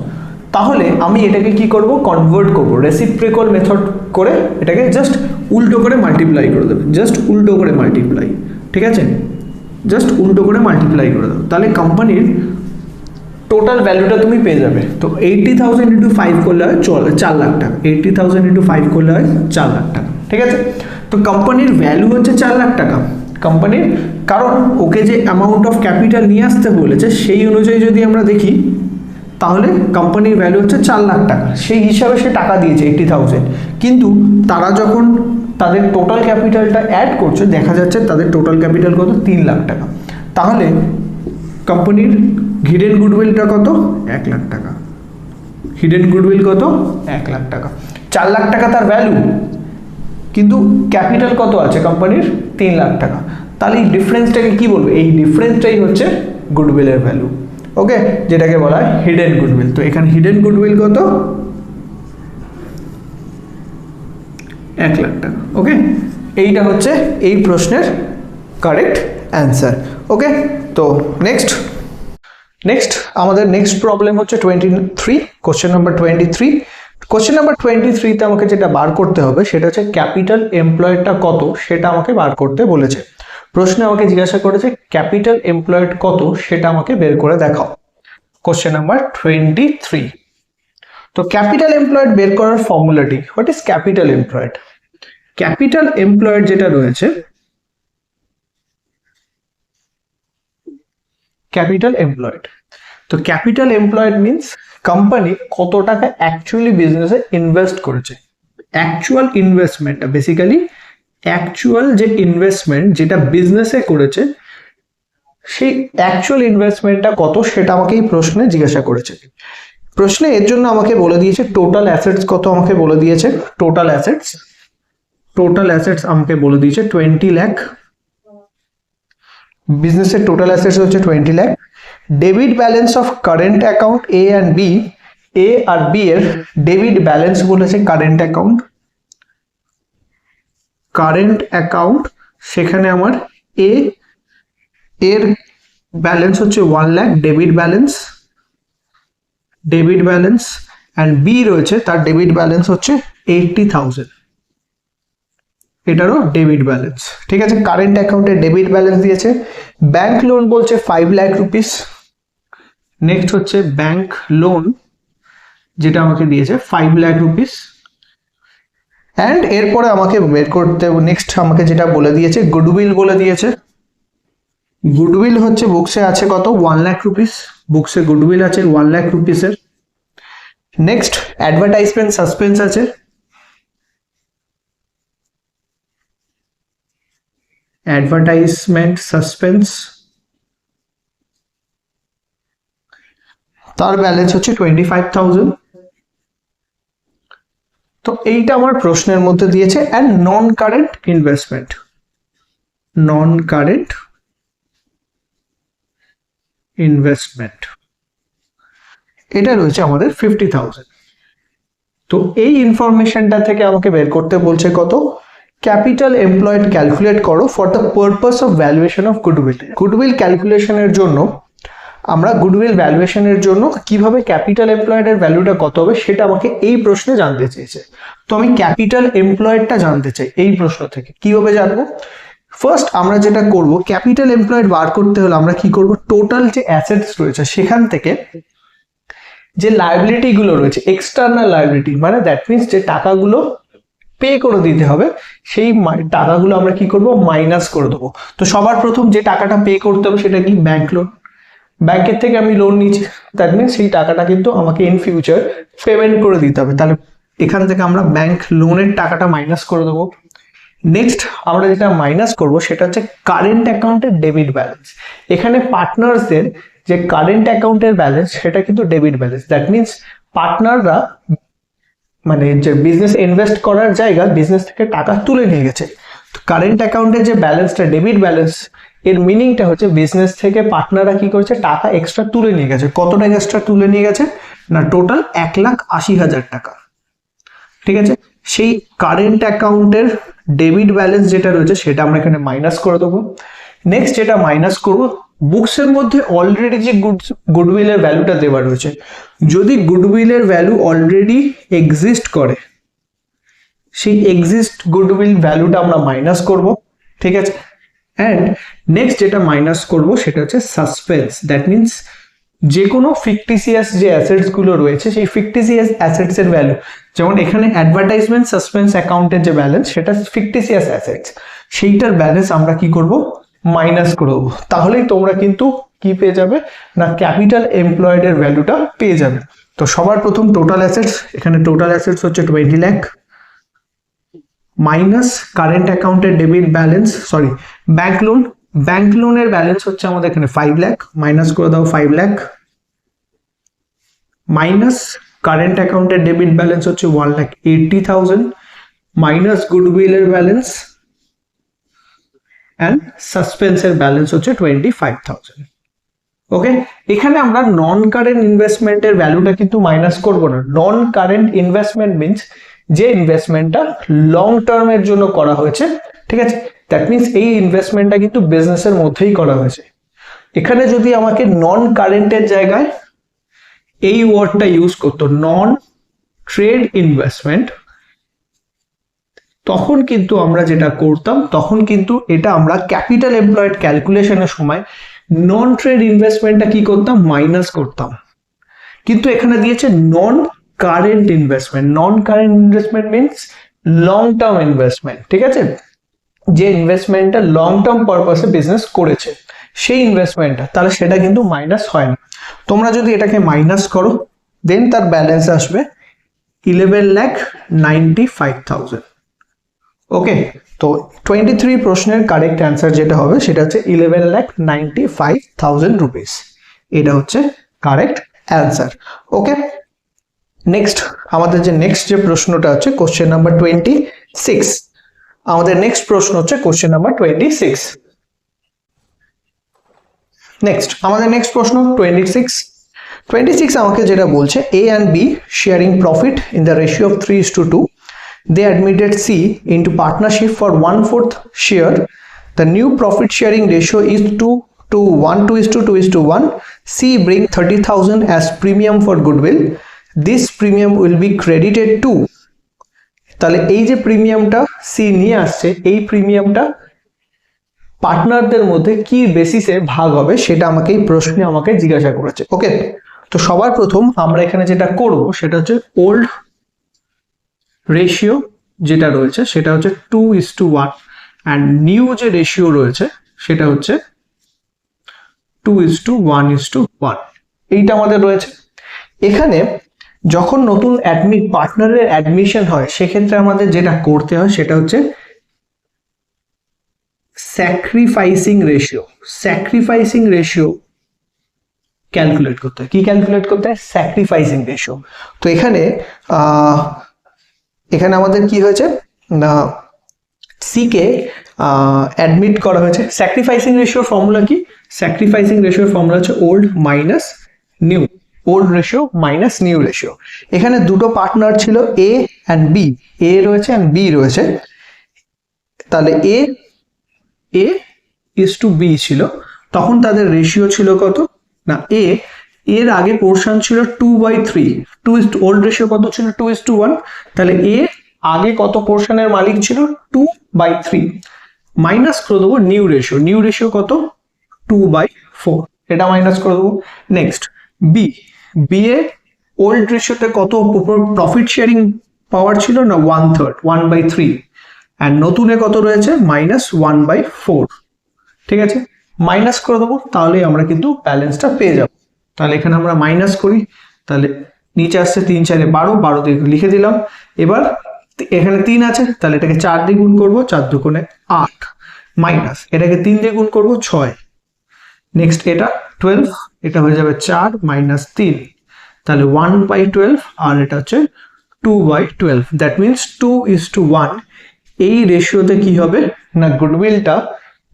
তাহলে আমি এটাকে কি করব, কনভার্ট করব রেসিপ্রিক্যাল মেথড করে, এটাকে জাস্ট উল্টো করে মাল্টিপ্লাই করে দেবে, জাস্ট উল্টো করে মাল্টিপ্লাই। ঠিক আছে, জাস্ট উল্টো করে মাল্টিপ্লাই করে দেবো, তাহলে কোম্পানির টোটাল ভ্যালুটা তুমি পেয়ে যাবে। তো 80,000 ইন্টু 5 করলে হয় 4 লাখ টাকা, 80,000 ইন্টু 5 করলে হয় 4 লাখ টাকা। ঠিক আছে, তো কোম্পানির ভ্যালু হচ্ছে 4 লাখ টাকা কোম্পানির, কারণ ওকে যে অ্যামাউন্ট অফ ক্যাপিটাল নিয়ে আসতে বলেছে সেই অনুযায়ী যদি আমরা দেখি তাহলে কোম্পানির ভ্যালু হচ্ছে 4 লাখ টাকা, সেই হিসাবে সে টাকা দিয়েছে 80,000। কিন্তু তারা যখন তাদের টোটাল ক্যাপিটালটা অ্যাড করছে দেখা যাচ্ছে তাদের টোটাল ক্যাপিটাল কত 3 লাখ টাকা। তাহলে কোম্পানির হিডেন গুডউইলটা কত 1 লাখ টাকা, হিডেন গুডউইল কত 1 লাখ টাকা। 4 লাখ টাকা তার ভ্যালু, কিন্তু ক্যাপিটাল কত আছে কোম্পানির 3 লাখ টাকা। তাহলে এই ডিফারেন্সটাকে কি বলবো, এই ডিফারেন্সটাই হচ্ছে গুডউইলের ভ্যালু। ওকে, যেটাকে বলা হয় হিডেন গুডউইল। তো এখানে হিডেন গুডউইল কত 1 লাখ টাকা। ওকে, এইটা হচ্ছে এই প্রশ্নের কারেক্ট অ্যান্সার। ওকে, তো নেক্সট আমাদের নেক্সট প্রবলেম হচ্ছে 23, কোশ্চেন নাম্বার 23। কোশ্চেন নাম্বার 23তে আমাকে যেটা বার করতে হবে সেটা হচ্ছে ক্যাপিটাল এমপ্লয়েডটা কত সেটা আমাকে বার করতে বলেছে। প্রশ্নে আমাকে জিজ্ঞাসা করেছে ক্যাপিটাল এমপ্লয়েড কত সেটা আমাকে বের করে দেখাও। Question number 23। তো ক্যাপিটাল এমপ্লয়েড বের করার ফর্মুলাটি, what is capital employed? Capital employed যেটা রয়েছে, ক্যাপিটাল এমপ্লয়েড, তো ক্যাপিটাল এমপ্লয়েড মিন্স কোম্পানি কত টাকা অ্যাকচুয়ালি বিজনেসে ইনভেস্ট করেছে। অ্যাকচুয়াল ইনভেস্টমেন্টটা বেসিক্যালি অ্যাকচুয়াল যে ইনভেস্টমেন্ট যেটা বিজনেসে করেছে সেই অ্যাকচুয়াল ইনভেস্টমেন্টটা কত সেটা আমাকে এই প্রশ্নে জিজ্ঞাসা করেছে। প্রশ্নে এর জন্য আমাকে বলে দিয়েছে টোটাল অ্যাসেটস কত, আমাকে বলে দিয়েছে টোটাল অ্যাসেটস আমাকে বলে দিয়েছে 20 লাখ। বিজনেসের টোটাল অ্যাসেটস হচ্ছে 20 lakh. Debit balance of current account A and B, A আর বি এর ডেবিট ব্যালেন্স বলেছে কারেন্ট অ্যাকাউন্ট, সেখানে আমার এর ব্যালেন্স হচ্ছে 1 lakh debit balance, and B রয়েছে তার ডেবিট ব্যালেন্স হচ্ছে 80,000, এটারও ডেবিট ব্যালেন্স। ঠিক আছে, কারেন্ট অ্যাকাউন্টে ডেবিট ব্যালেন্স দিয়েছে। ব্যাংক লোন বলছে 5 লাখ রুপিস। নেক্সট হচ্ছে ব্যাংক লোন যেটা আমাকে দিয়েছে 5 লাখ রুপিস। অ্যান্ড এরপরে আমাকে বের করতে, নেক্সট আমাকে যেটা বলে দিয়েছে গুডউইল বলে দিয়েছে। গুডউইল হচ্ছে বুকসে আছে কত 1 লাখ রুপিস, বুকসে গুডউইল আছে 1 লাখ রুপিসের। নেক্সট অ্যাডভার্টাইজমেন্ট সাসপেন্স আছে, তার ব্যালেন্স হচ্ছে 25,000। তো এইটা আমার প্রশ্নের মধ্যে দিয়েছে। অ্যান্ড নন কারেন্ট ইনভেস্টমেন্ট এটা রয়েছে আমাদের 50,000। তো এই ইনফরমেশনটা থেকে আমাকে বের করতে বলছে কত ক্যাপিটাল এমপ্লয়েড ক্যালকুলেট করো for the purpose of valuation of goodwill ক্যালকুলেশনের জন্য। আমরা গুডউইল ভ্যালুয়েশনের জন্য কিভাবে ক্যাপিটাল এমপ্লয়েডের ভ্যালুটা কত হবে সেটা আমাকে এই প্রশ্নে জানতে চেয়েছে। তো আমি ক্যাপিটাল এমপ্লয়েডটা জানতে চাই এই প্রশ্ন থেকে, কিভাবে জানবো? ফার্স্ট আমরা যেটা করব, ক্যাপিটাল এমপ্লয়েড বার করতে হলে আমরা কি করব, টোটাল যে অ্যাসেটস রয়েছে সেখান থেকে যে লায়াবিলিটি গুলো রয়েছে, এক্সটার্নাল লায়াবিলিটি মানে দ্যাট মিনস যে টাকাগুলো পে করে দিতে হবে, সেই টাকাগুলো আমরা কি করব, মাইনাস করে দেবো। তো সবার প্রথম যে টাকাটা পে করতে হবে সেটা কি, ব্যাংক লোন। ব্যাংকের থেকে আমি লোন নিচ্ছি, দ্যাট মিনস সেই টাকাটা কিন্তু আমাকে ইন ফিউচার পেমেন্ট করে দিতে হবে। তাহলে এখান থেকে আমরা ব্যাংক লোনের টাকাটা মাইনাস করে দেবো। নেক্সট আমরা যেটা মাইনাস করব সেটা হচ্ছে কারেন্ট অ্যাকাউন্টের ডেবিট ব্যালেন্স। এখানে পার্টনারসদের যে কারেন্ট অ্যাকাউন্টের ব্যালেন্স সেটা কিন্তু ডেবিট ব্যালেন্স, দ্যাট মিনস পার্টনাররা মানে যে বিজনেস ইনভেস্ট করার জায়গা বিজনেস থেকে টাকা তুলে নিয়ে গেছে, কারেন্ট অ্যাকাউন্টের যে ব্যালেন্সটা ডেবিট ব্যালেন্স, এর মিনিংটা হচ্ছে বিজনেস থেকে পার্টনাররা কি করেছে, টাকা এক্সট্রা তুলে নিয়ে গেছে। কত টাকা এক্সট্রা তুলে নিয়ে গেছে না, টোটাল 1,80,000 টাকা। ঠিক আছে, সেই কারেন্ট অ্যাকাউন্টের ডেবিট ব্যালেন্স যেটা রয়েছে সেটা আমরা এখানে মাইনাস করে দেবো। নেক্সট যেটা মাইনাস করবো, বুকসের মধ্যে অলরেডি যে গুডউইলের ভ্যালুটা দেওয়া রয়েছে, যদি গুডউইলের ভ্যালু অলরেডি এক্সিস্ট করে, সেই এক্সিস্ট গুডউইল ভ্যালুটা আমরা মাইনাস করব। ঠিক আছে, অ্যান্ড নেক্সট যেটা মাইনাস করব সেটা হচ্ছে সাসপেন্স। দ্যাট মিনস যে কোনো ফিকটিসিয়াস যে অ্যাসেটস গুলো রয়েছে, সেই ফিকটিসিয়াস অ্যাসেটস এর ভ্যালু, যেমন এখানে অ্যাডভার্টাইজমেন্ট সাসপেন্স অ্যাকাউন্টের যে ব্যালেন্স সেটা ফিকটিসিয়াস অ্যাসেটস, সেইটার ব্যালেন্স আমরা কি করব, মাইনাস করে দেবো। তাহলেই তোমরা কিন্তু কি পেয়ে যাবে না, ক্যাপিটাল এমপ্লয়েড এর ভ্যালুটা পেয়ে যাবে। তো সবার প্রথম টোটাল অ্যাসেটস, এখানে টোটাল অ্যাসেটস হচ্ছে 20 লাখ মাইনাস কারেন্ট অ্যাকাউন্টের debit balance, sorry bank loan, bank লোনের ব্যালেন্স হচ্ছে আমাদের এখানে 5 লাখ, মাইনাস করে দাও 5 লাখ, মাইনাস কারেন্ট অ্যাকাউন্টের ডেবিট ব্যালেন্স হচ্ছে 1,80,000, মাইনাস গুডউইলের ব্যালেন্স অ্যান্ড সাসপেন্সের ব্যালেন্স হচ্ছে 25,000। ওকে, এখানে আমরা নন কারেন্ট ইনভেস্টমেন্টের ভ্যালুটা কিন্তু মাইনাস করব না। নন কারেন্ট ইনভেস্টমেন্ট মিনস যে ইনভেস্টমেন্টটা লং টার্মের জন্য করা হয়েছে। ঠিক আছে, দ্যাট মিনস এই ইনভেস্টমেন্টটা কিন্তু বিজনেসের মধ্যেই করা হয়েছে। এখানে যদি আমাকে নন কারেন্টের জায়গায় এই ওয়ার্ডটা ইউজ করতো, নন ট্রেড ইনভেস্টমেন্ট, তখন কিন্তু আমরা যেটা করতাম, তখন কিন্তু এটা আমরা ক্যাপিটাল এমপ্লয়েড ক্যালকুলেশনের সময় নন ট্রেড ইনভেস্টমেন্টটা কি করতাম, মাইনাস করতাম। কিন্তু এখানে দিয়েছে নন কারেন্ট ইনভেস্টমেন্ট। নন current investment means long term investment. ঠিক আছে, যে ইনভেস্টমেন্টটা লং টার্ম পারপাসে বিজনেস করেছে সেই ইনভেস্টমেন্টটা, তাহলে সেটা কিন্তু মাইনাস হয় না। তোমরা যদি এটাকে মাইনাস করো দেন তার ব্যালেন্স আসবে 11,95,000। ওকে, তো 23 প্রশ্নের কারেক্ট অ্যান্সার যেটা হবে সেটা হচ্ছে 11,95,000 রুপিস। এটা হচ্ছে কারেক্ট অ্যান্সার। ওকে, নেক্সট আমাদের যে নেক্সট যে প্রশ্নটা হচ্ছে কোশ্চেন নাম্বার 26। আমাদের নেক্সট প্রশ্ন হচ্ছে কোশ্চেন নাম্বার 26। নেক্সট আমাদের নেক্সট প্রশ্ন 26 আমাকে যেটা বলছে, A and B sharing profit in the ratio of 3:2. They admitted C into partnership for 1/4 share. The new profit sharing ratio is 2:1. C bring 30,000 as premium for goodwill. This premium will be credited to, তাহলে এই যে প্রিমিয়ামটা C নিয়ে আসছে, এই প্রিমিয়ামটা পার্টনারদের মধ্যে কি বেসিসে ভাগ হবে সেটা আমাকে এই প্রশ্নে আমাকে জিজ্ঞাসা করেছে। ওকে, তো সবার প্রথম আমরা এখানে যেটা করব সেটা হচ্ছে ওল্ড রেশিও যেটা রয়েছে সেটা হচ্ছে 2:1 অ্যান্ড নিউ যে রেশিও রয়েছে সেটা হচ্ছে 2:1:1। এইটা আমাদের রয়েছে। এখানে যখন নতুন পার্টনারের অ্যাডমিশন হয় সেক্ষেত্রে আমাদের যেটা করতে হয় সেটা হচ্ছে স্যাক্রিফাইসিং রেশিও ক্যালকুলেট করতে হয়। কি ক্যালকুলেট করতে হয়? Sacrificing ratio. তো এখানে আমাদের কি হয়েছে না, সি কে অ্যাডমিট করা হয়েছে। স্যাক্রিফাইসিং রেশিওর ফর্মুলা কি? স্যাক্রিফাইসিং রেশিওর ফর্মুলা হচ্ছে old minus new, old ratio minus new ratio. এখানে দুটো পার্টনার ছিল এ অ্যান্ড বি, এ রয়েছে অ্যান্ড বি রয়েছে। তাহলে এ ইজ টু বি ছিল, তখন তাদের রেশিও ছিল কত না, এর আগে পোর্শন ছিল 2/3, ওল্ড রেশিও কত ছিল 2:1। তাহলে এ আগে কত পোর্শনের মালিক ছিল 2/3, মাইনাস করে দেবো নিউ রেশিও কত 2/4, এটা মাইনাস করে দেবো। নেক্সট বি এ ওল্ড রেশিওতে কত প্রফিট শেয়ারিং পাওয়ার ছিল না 1/3, 1/3, অ্যান্ড নতুনে কত রয়েছে -1/4। ঠিক আছে, মাইনাস করে দেবো, তাহলে আমরা কিন্তু ব্যালেন্সটা পেয়ে যাব। তাহলে এখানে আমরা মাইনাস করি, তাহলে নিচে আসছে 3 4 12, 12 দিয়ে লিখে দিলাম। এবার এখানে 3 আছে, তাহলে এটাকে 4 দিয়ে গুণ করবো, 4 দুগুণে 8, মাইনাস এটাকে 3 দিয়ে গুণ করবো 6। নেক্সট এটা 12, এটা হয়ে যাবে 4 - 3, তাহলে 1/12, আর এটা হচ্ছে 2/12। That means 2:1। এই রেশিওতে কি হবে না গুডউইলটা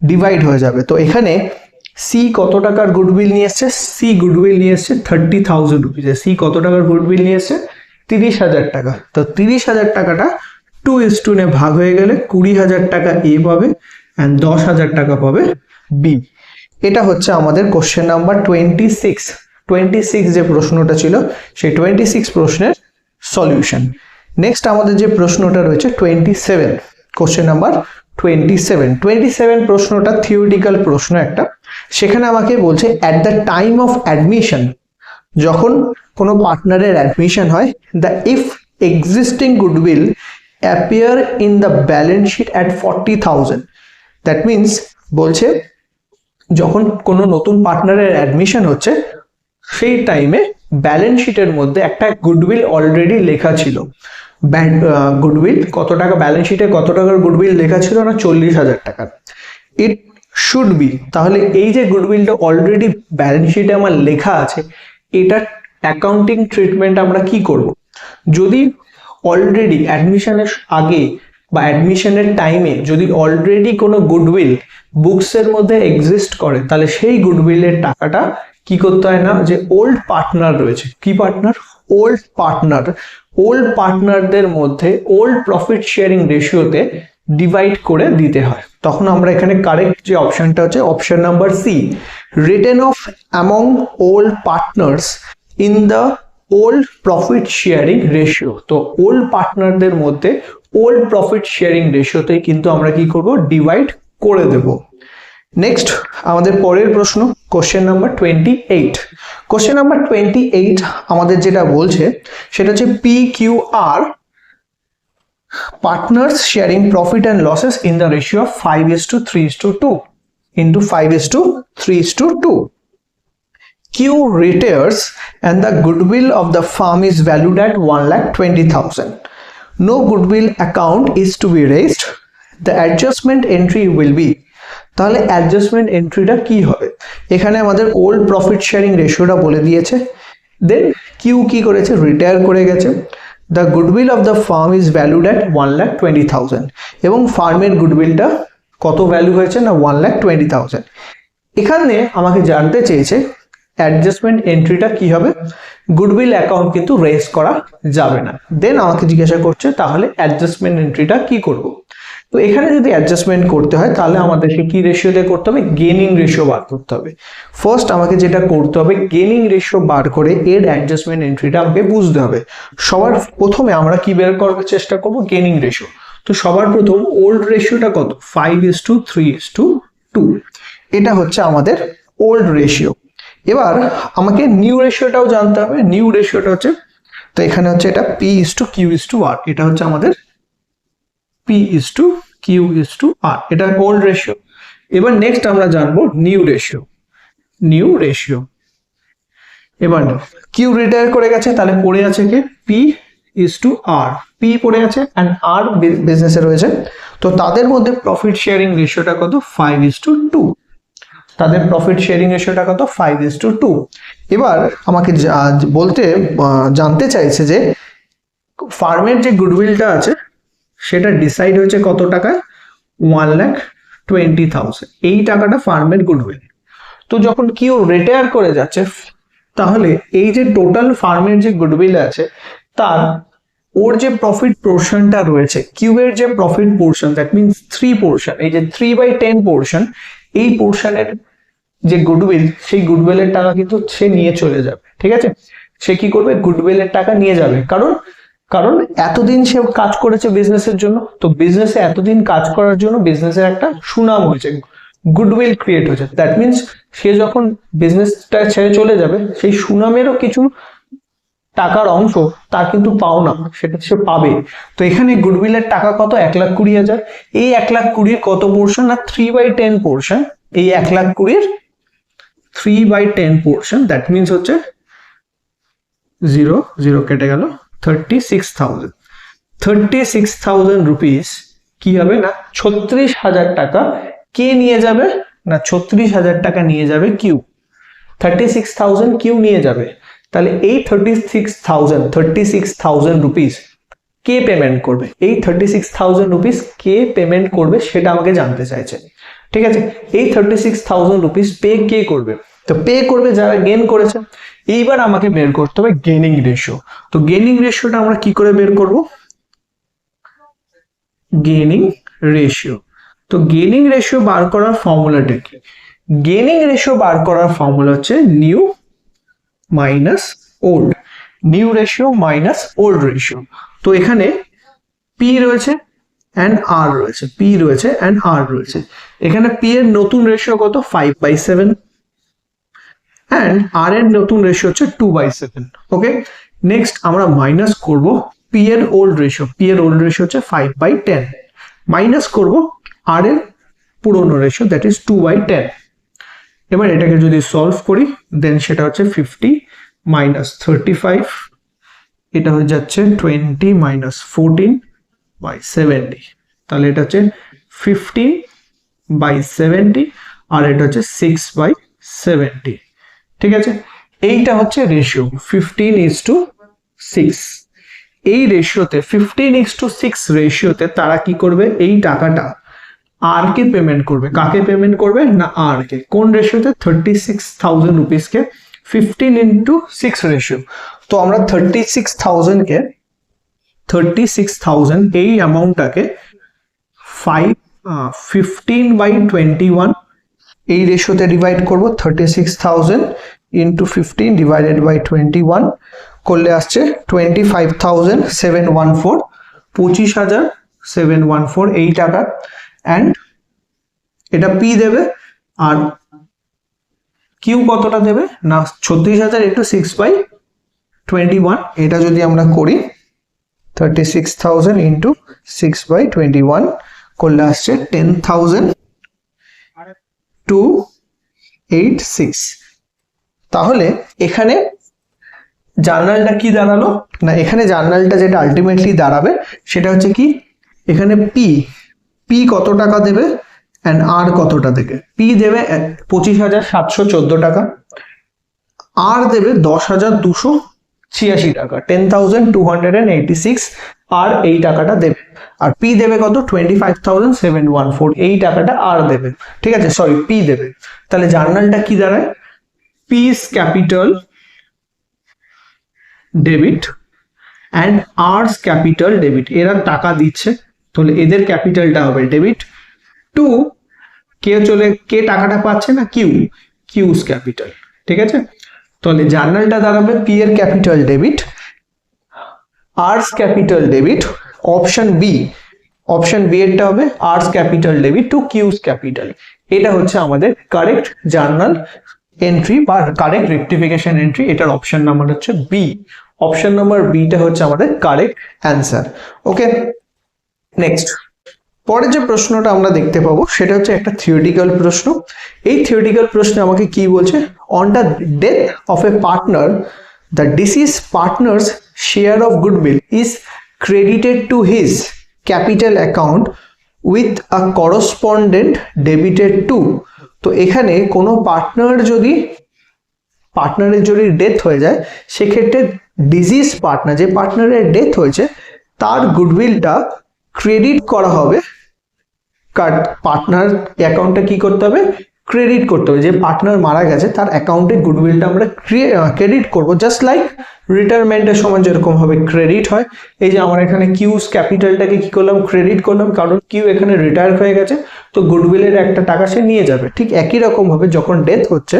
ডিভাইড হয়ে যাবে। তো এখানে সি কত টাকার গুডউইল নিয়ে এসছে, সি গুডউইল নিয়ে এসছে 30,000 রুপিস। সি কত টাকার গুডউইল নিয়ে এসছে 30,000 টাকা। তো 30,000 টাকাটা 2:2 ভাগ হয়ে গেলে 20,000 টাকা এ পাবে অ্যান্ড 10,000 টাকা পাবে বি। এটা হচ্ছে আমাদের কোশ্চেন নাম্বার 26 যে প্রশ্নটা ছিল সেই 26 প্রশ্নের সলিউশন। নেক্সট আমাদের যে প্রশ্নটা রয়েছে 27, কোশ্চেন নাম্বার 27 প্রশ্নটা থিওরিটিক্যাল প্রশ্ন একটা। সেখানে আমাকে বলছে at the time of admission, যখন কোনো পার্টনারের অ্যাডমিশন হয়, the if existing goodwill appear in the balance sheet at 40,000, that means বলছে যখন কোনো নতুন পার্টনারের অ্যাডমিশন হচ্ছে সেই টাইমে ব্যালেন্স শিটের মধ্যে একটা গুডউইল অলরেডি লেখা ছিল। গুডউইল কত টাকা, ব্যালেন্স শিটে কত টাকার গুডউইল লেখা ছিল না 40,000 টাকার। ইট শুড বি, তাহলে এই যে গুডউইলটা অলরেডি ব্যালেন্স শিটে আমার লেখা আছে, এটা অ্যাকাউন্টিং ট্রিটমেন্ট আমরা কি করব, যদি অলরেডি অ্যাডমিশনের আগে বা অ্যাডমিশনের টাইমে যদি অলরেডি কোনো গুডউইল বুকসের মধ্যে এক্সিস্ট করে, তাহলে সেই গুডউইলের টাকাটা কি করতে হয় না, যে ওল্ড পার্টনার রয়েছে, কি পার্টনার, ওল্ড পার্টনারদের মধ্যে ওল্ড প্রফিট শেয়ারিং রেশিওতে ডিভাইড করে দিতে হয়। তখন আমরা এখানে কারেক্ট যে অপশনটা হচ্ছে option number C, written off among old partners in the old profit sharing ratio. তো ওল্ড পার্টনারদের মধ্যে ওল্ড প্রফিট শেয়ারিং রেশিওতে কিন্তু আমরা কি করব, ডিভাইড করে দেব। নেক্সট আমাদের পরের প্রশ্ন কোশ্চেন নাম্বার 28। কোশ্চেন নাম্বার 28 আমাদের যেটা বলছে সেটা হচ্ছে PQR partners sharing profit and losses in the ratio of 5:3:2 into 5:3:2. Q retains and the goodwill of the firm is valued at 1,20,000. No goodwill account is to be raised. The adjustment entry will be, তাহলে adjustment এন্ট্রিটা কি হবে, এখানে আমাদের old profit sharing রেশিওটা বলে দিয়েছে। দেন Q কি করেছে, রিটায়ার করে গেছে। The goodwill of the farm is valued at 1,20,000 এবং ফার্মের গুডউইলটা কত ভ্যালু হয়েছে না 1,20,000। এখানে আমাকে জানতে চেয়েছে অ্যাডজাস্টমেন্ট এন্ট্রিটা কি হবে, গুডউইল অ্যাকাউন্ট কিন্তু রেজ করা যাবে না। দেন আমাকে জিজ্ঞাসা করছে তাহলে অ্যাডজাস্টমেন্ট এন্ট্রিটা কি করব। তো এখানে যদি অ্যাডজাস্টমেন্ট করতে হয় তাহলে আমাদেরকে কি রেশিও দিয়ে করতে হবে, গেনিং রেশিও বার করতে হবে। ফার্স্ট আমাকে যেটা করতে হবে, গেনিং রেশিও বার করে এর অ্যাডজাস্টমেন্ট এন্ট্রিটা আমাকে বুঝতে হবে। সবার প্রথমে আমরা কি বের করার চেষ্টা করব, গেনিং রেশিও। তো সবার প্রথম ওল্ড রেশিওটা কত, 5:3:2, এটা হচ্ছে আমাদের ওল্ড রেশিও। এবার আমাকে নিউ রেশিওটাও জানতে হবে। নিউ রেশিওটা হচ্ছে, তো এখানে হচ্ছে এটা P:Q:R, এটা হচ্ছে আমাদের P:Q:R, এটা ওল্ড রেশিও। এবার নেক্সট আমরা জানবো নিউ রেশিও। এবার কিউ রিটায়ার করে গেছে, তাহলে পড়ে আছে কি P:R, P পড়ে আছে অ্যান্ড আর বিজনেসে রয়েছে। তো তাদের মধ্যে প্রফিট শেয়ারিং রেশিওটা কত, 5:2, তাদের প্রফিট শেয়ারিং রেশিওটা কত, 5:2। এবার আমাকে জানতে চাইছে যে ফার্মের যে গুডউইলটা আছে সেটা ডিসাইড হয়েছে কত টাকায়, 1,20,000, এই টাকাটা ফার্মের গুডউইল। তো যখন কেউ রিটায়ার করে যাচ্ছে, তাহলে এই যে টোটাল ফার্মের যে গুডউইল আছে তার ওর যে প্রফিট পোর্শনটা রয়েছে, কিউবের যে profit portion, that means 3 portion, এই যে 3/10 পোর্শন, এই পোর্শনের যে গুডউইল, সেই গুডউইলের টাকা কিন্তু সে নিয়ে চলে যাবে। ঠিক আছে, সে কি করবে, গুডউইলের টাকা নিয়ে যাবে। কারণ এতদিন সে কাজ করেছে বিজনেসের জন্য, তো বিজনেসে এতদিন কাজ করার জন্য বিজনেসের একটা সুনাম হয়েছে, গুডউইল ক্রিয়েট হয়েছে। দ্যাট মিনস সে যখন বিজনেসটা ছেড়ে চলে যাবে, সেই সুনামেরও কিছু টাকার অংশ তার কিন্তু পাওনা, সেটা সে পাবে। তো এখানে গুডউইলের টাকা কত, 1,20,000। এই 1,20,000 কত পোর্শন না 3/10 পোর্শন। এই 1,20,000 3/10 পোর্শন, দ্যাট মিনস হচ্ছে 0 কেটে গেল, 36,000 রুপিস কি হবে না 36,000 টাকা কে নিয়ে যাবে না 36,000 টাকা নিয়ে যাবে কিউ, 36,000 কিউ নিয়ে যাবে। তাহলে এই 36,000 রুপিস কে পেমেন্ট করবে, এই 36,000 রুপিস কে পেমেন্ট করবে সেটা আমাকে জানতে চাইছে। ঠিক আছে, এই 36,000 রুপিস পে কে করবে, তো পে করবে যারা গেইন করেছে। এইবার আমাকে বের করতে হবে গেইনিং রেশিও। তো গেইনিং রেশিওটা আমরা কি করে বের করব, গেইনিং রেশিও। তো গেইনিং রেশিও বার করার ফর্মুলাটা কি, গেইনিং রেশিও বার করার ফর্মুলা হচ্ছে new minus old, new ratio minus old ratio. তো এখানে পি রয়েছে অ্যান্ড আর রয়েছে, পি রয়েছে অ্যান্ড আর রয়েছে। এখানে পি এর নতুন রেশিও কত 5/7 অ্যান্ড আর এর নতুন রেশিও হচ্ছে 2/7। ওকে, নেক্সট আমরা মাইনাস করব পি এর ওল্ড রেশিও, পি এর ওল্ড রেশিও হচ্ছে 5/10, মাইনাস করব আর এর পুরনো রেশিও দ্যাট ইজ 2/10। এবার এটাকে যদি সলভ করি দেন সেটা হচ্ছে 50 মাইনাস 35, এটা হয়ে যাচ্ছে 20 মাইনাস 14/70, তাহলে এটা হচ্ছে 15/70 আর এটা হচ্ছে 6/70। ঠিক আছে, এইটা হচ্ছে রেশিও 15:6। এই রেশিওতে 15:6 রেশিওতে তারা কি করবে, এই টাকাটা আর কে পেমেন্ট করবে, কাকে পেমেন্ট করবে না আর কে, কোন রেশিওতে 36,000 রুপিস কে 15:6 রেশিও। তো আমরা 36,000 এই অ্যামাউন্টটাকে 15/21 এই রেশিওতে ডিভাইড করব। 36,000 ইন্টু 15 ডিভাইডেড বাই 21 করলে আসছে 25,714, 25,714 এই টাকা। অ্যান্ড এটা পি দেবে আর কিউ কতটা দেবে না 36,000 ইন্টু 6/21, এটা যদি আমরা করি 36,000 ইন্টু 6/21 করলে আসছে 10,286। তাহলে এখানে জার্নালটা কি দাঁড়ালো না, এখানে জার্নালটা যেটা আলটিমেটলি দাঁড়াবে সেটা হচ্ছে কি, এখানে পি কত টাকা দেবে অ্যান্ড আর কতটা দেবে। পি দেবে 25,714 টাকা, আর দেবে 10,286 টাকা, 10,286 আর এই টাকাটা দেবে। আর পি দেবে কত 25,714, এই টাকাটা আর দেবে। ঠিক আছে, সরি পি দেবে। তাহলে জার্নালটা কি দাঁড়ায়, P's capital debit and R's capital debit, এরা টাকা দিচ্ছে তাহলে এদের ক্যাপিটালটা হবে ডেবিট টু কে টাকাটা পাচ্ছে না কিউস ক্যাপিটাল। ঠিক আছে, তাহলে জার্নালটা দাঁড়াবে পি এর capital debit, R's capital debit, option B এরটা হবে R's capital debit to Q's capital. এটা হচ্ছে আমাদের কারেক্ট জার্নাল এন্ট্রি বা কারেক্ট রেকটিফিকেশন এন্ট্রি, এটার অপশন নাম্বার হচ্ছে বি, অপশন নাম্বার বিটা হচ্ছে আমাদের কারেক্ট অ্যান্সার। ওকে, নেক্সট পরে যে প্রশ্নটা আমরা দেখতে পাবো সেটা হচ্ছে একটা থিওরিটিক্যাল প্রশ্ন। এই থিওরিটিক্যাল প্রশ্নে আমাকে কি বলছে, on the death of a partner the ডিসিজ partners share of goodwill is credited to his capital account with a correspondent debited two. তো এখানে কোনো পার্টনারের যদি ডেথ হয়ে যায় সেক্ষেত্রে ডিজিজ পার্টনার, যে পার্টনারের ডেথ হয়েছে তার গুডউইলটা ক্রেডিট করা হবে, পার্টনার অ্যাকাউন্টে কি করতে হবে, ক্রেডিট করতে হবে। যে পার্টনার মারা গেছে তার অ্যাকাউন্টে গুডউইলটা আমরা ক্রেডিট করব, জাস্ট লাইক রিটায়ারমেন্টের সময় যেরকম ভাবে ক্রেডিট হয়। এই যে আমরা এখানে কিউস ক্যাপিটালটাকে কি করলাম, ক্রেডিট করলাম, কারণ কিউ এখানে রিটায়ার হয়ে গেছে তো গুডউইলের একটা টাকা সে নিয়ে যাবে। ঠিক একই রকম ভাবে যখন ডেথ হচ্ছে,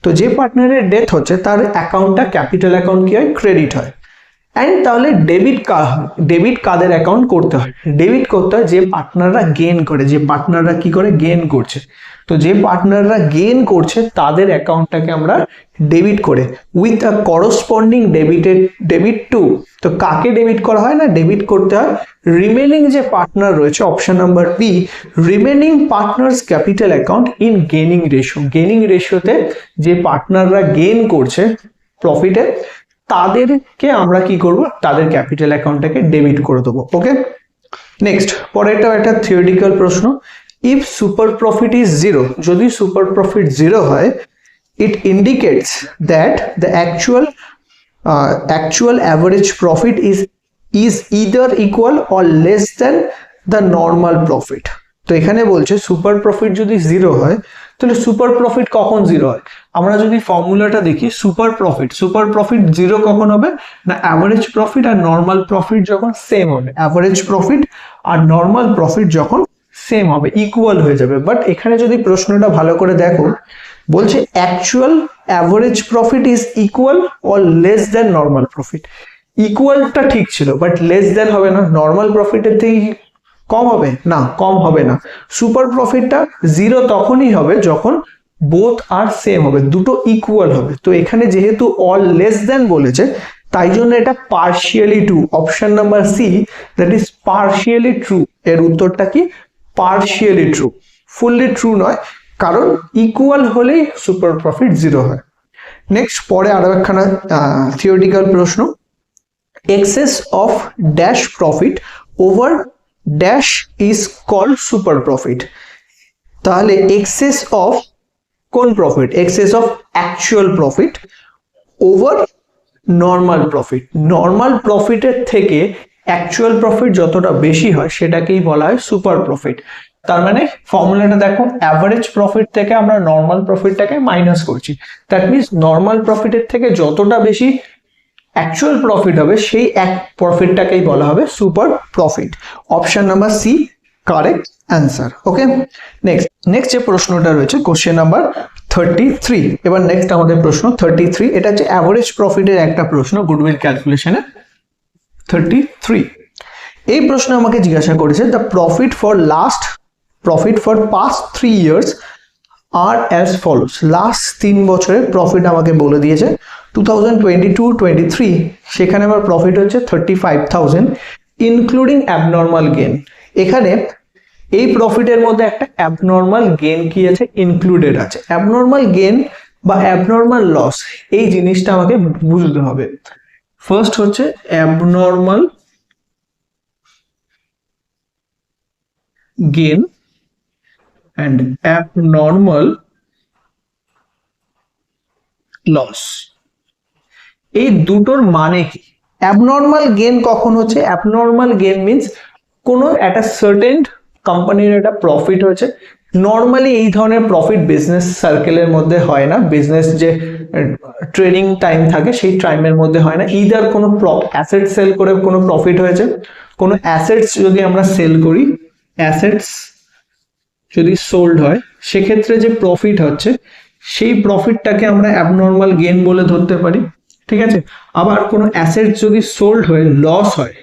তো যে পার্টনারের ডেথ হচ্ছে তার অ্যাকাউন্টটা ক্যাপিটাল অ্যাকাউন্ট কি হয়, ক্রেডিট হয়। অ্যান্ড তাহলে ডেবিট কাদের অ্যাকাউন্ট করতে হয়, ডেবিট করতে হয় যে পার্টনাররা গেইন করে, যে পার্টনাররা কি করে গেইন করছে। তো যে পার্টনাররা গেইন করছে তাদের অ্যাকাউন্টটাকে আমরা ডেবিট করে with a corresponding debit two. তো কাকে ডেবিট করা হয় না, ডেবিট করতে হয় রিমেনিং যে পার্টনার রয়েছে, option number B, remaining partners capital account in gaining ratio. Gaining রেশিওতে যে পার্টনাররা গেইন করছে প্রফিটে তাদেরকে আমরা কি করব, তাদের ক্যাপিটাল অ্যাকাউন্টটাকে ডেবিট করে দেবো। ওকে, নেক্সট পরেরটাও একটা থিওরিটিক্যাল প্রশ্ন। If super profit is zero, যদি সুপার প্রফিট জিরো হয়, ইট indicates that the actual average profit is is either equal or less then the normal profit. তো এখানে বলছে সুপার প্রফিট যদি 0 হয় তাহলে সুপার প্রফিট কখন 0 হয়? আমরা যদি ফর্মুলাটা দেখি, সুপার প্রফিট 0 কখন হবে না, অ্যাভারেজ প্রফিট আর নর্মাল প্রফিট যখন সেম হবে, অ্যাভারেজ প্রফিট আর নর্মাল প্রফিট যখন সেম হবে, ইকুয়াল হয়ে যাবে। বাট এখানে যদি প্রশ্নটা ভালো করে দেখো, বলছে actual average profit is equal or less than normal profit. ইকুয়ালটা ঠিক ছিল, বাট লেস দেন হবে না, নর্মাল প্রফিটের থেকে কম হবে না, কম হবে না। সুপার প্রফিটটা 0 তখনই হবে যখন বোথ আর সেম হবে, দুটো ইকুয়াল হবে। তো এখানে যেহেতু অল লেস দেন বলেছে, তাই জন্য এটা partially true. Option number C, that is partially true. এর উত্তরটা কি? পার্শিয়ালি ট্রু, ফুললি ট্রু নয়, কারণ ইকুয়াল হলেই সুপার প্রফিট 0 হয়। নেক্সট, পরে আরো একখানা থিওরিটিক্যাল প্রশ্ন, excess of dash profit over dash is called super profit. তাহলে এক্সেস অফ কোন profit? Excess of actual profit over normal profit. Normal প্রফিটের থেকে অ্যাকচুয়াল প্রফিট যতটা বেশি হয় সেটাকেই বলা হয় সুপার প্রফিট। তার মানে ফর্মুলাটা দেখো, অ্যাভারেজ প্রফিট থেকে আমরা নর্মাল প্রফিটটাকে মাইনাস করছি। দ্যাট মিনস নর্মাল প্রফিটের থেকে যতটা বেশি অ্যাকচুয়াল প্রফিট হবে সেই এক প্রফিটটাকেই বলা হবে super profit. Option number C correct answer. Okay, next যে প্রশ্নটা রয়েছে কোশ্চেন নাম্বার 33। এবার নেক্সট আমাদের প্রশ্ন 33, এটা হচ্ছে অ্যাভারেজ প্রফিটের একটা প্রশ্ন গুডউইল ক্যালকুলেশনে। 33 এই প্রশ্ন আমাকে জিজ্ঞাসা করেছে, the profit for past 3 years আর অ্যাজ ফলোস। লাস্ট 3 বছরের প্রফিট আমাকে বলে দিয়েছে। 2022-23 সেখানে আমার প্রফিট হচ্ছে 35,000 ইনক্লুডিং অ্যাবনর্মাল গেন। এখানে এই প্রফিটের মধ্যে একটা অ্যাবনর্মাল গেন কি আছে? ইনক্লুডেড আছে। অ্যাবনর্মাল গেন বা অ্যাবনর্মাল লস, এই জিনিসটা আমাকে বুঝতে হবে। ফার্স্ট হচ্ছে abnormal gain and abnormal loss, এই দুটোর মানে কি? অ্যাবনর্মাল গেন কখন হচ্ছে? অ্যাবনর্মাল গেন মিন্স কোনো একটা সার্টেন কোম্পানির একটা প্রফিট হয়েছে। নর্মালি এই ধরনের প্রফিট বিজনেস সার্কেলের মধ্যে হয় না, বিজনেস যে ট্রেডিং টাইম থাকে সেই টাইমের মধ্যে হয় না। ইদার কোনো অ্যাসেট সেল করে কোনো প্রফিট হয়েছে, কোনো অ্যাসেটস যদি আমরা সেল করি, অ্যাসেটস যদি সোল্ড হয় সেক্ষেত্রে যে প্রফিট হচ্ছে সেই প্রফিটটাকে আমরা অ্যাবনর্মাল গেন বলে ধরতে পারি। ঠিক আছে, আবার কোনো অ্যাসেট যদি সোল্ড হয়ে লস হয়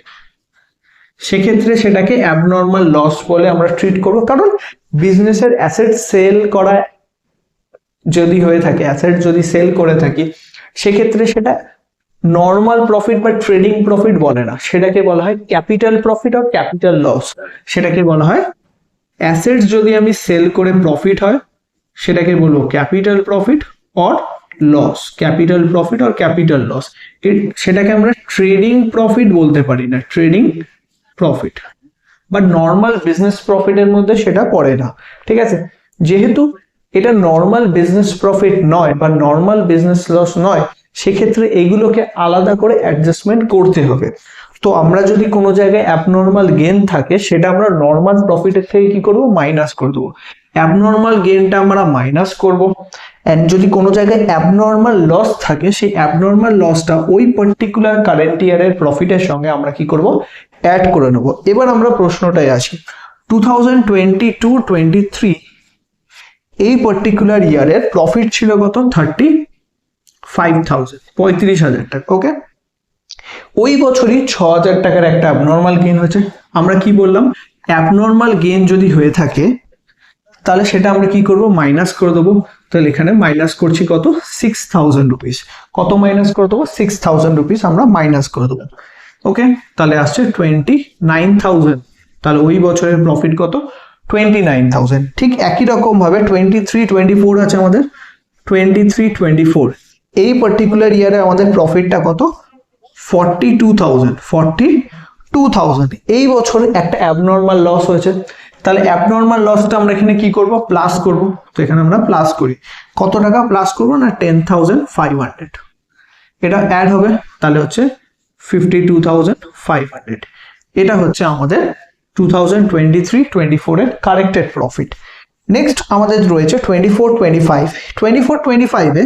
সেক্ষেত্রে সেটাকে অ্যাবনর্মাল লস বলে আমরা ট্রিট করব, কারণ বিজনেসের অ্যাসেট সেল করা যদি হয়ে থাকে, অ্যাসেট যদি সেল করে থাকি সেক্ষেত্রে সেটা নর্মাল প্রফিট বা ট্রেডিং প্রফিট বলে না, সেটাকে বলা হয় ক্যাপিটাল প্রফিট আর ক্যাপিটাল লস। সেটাকে বলা হয় অ্যাসেটস যদি আমি সেল করে প্রফিট হয় সেটাকে বলবো capital profit or loss, capital profit or capital loss. সেটাকে আমরা ট্রেডিং প্রফিট বলতে পারি না, ট্রেডিং প্রফিট বা নর্মাল বিজনেস প্রফিটের মধ্যে সেটা পড়ে না। ঠিক আছে, যেহেতু এটা নর্মাল বিজনেস প্রফিট নয় বা নর্মাল বিজনেস লস নয়, সেক্ষেত্রে এগুলোকে আলাদা করে অ্যাডজাস্টমেন্ট করতে হবে। তো আমরা যদি কোনো জায়গায় অ্যাবনর্মাল গেন থাকে সেটা আমরা নর্মাল প্রফিটের থেকে কি করব? মাইনাস করে দেবো। অ্যাবনর্মাল গেনটা আমরা মাইনাস করব, এন্ড যদি কোনো জায়গায় অ্যাবনর্মাল লস থাকে সেই অ্যাবনর্মাল লসটা ওই পার্টিকুলার কারেন্ট ইয়ারের প্রফিটের সঙ্গে আমরা কি করব? অ্যাড করে নেব। এবার আমরা প্রশ্নটায় আসি, 2022-23 এই পার্টিকুলার ইয়ারের প্রফিট ছিল কত? 35,000, 35,000 টাকা। ওকে, ওই বছরই 6,000 টাকার একটা অ্যাবনর্মাল গেন হয়েছে। আমরা কি বললাম? অ্যাবনর্মাল গেন যদি হয়ে থাকে তাহলে সেটা আমরা কি করব? মাইনাস করে দেবো। তাহলে এখানে মাইনাস করছি কত? 6,000 রুপিস। কত মাইনাস করে দেবো? 6,000 রুপিস আমরা মাইনাস করে দেবো। ওকে, তাহলে আসছে 29,000। তাহলে ওই বছরের প্রফিট কত? 29,000। ঠিক একই রকম ভাবে 23-24 আছে আমাদের, 23-24 এই পার্টিকুলার ইয়ারে আমাদের প্রফিটটা কত? 42,000। এই বছরে একটা অ্যাবনর্মাল লস হয়েছে, তাহলে অ্যাবনর্মাল লসটা আমরা এখানে কি করব? প্লাস করব। তো এখানে আমরা প্লাস করি, কত টাকা প্লাস করব না? 10,500। এটা অ্যাড হবে, তাহলে হচ্ছে 500। এটা হচ্ছে আমাদের 2023-24 এর কারেক্টেড প্রফিট। নেক্সট আমাদের রয়েছে 24-25 এ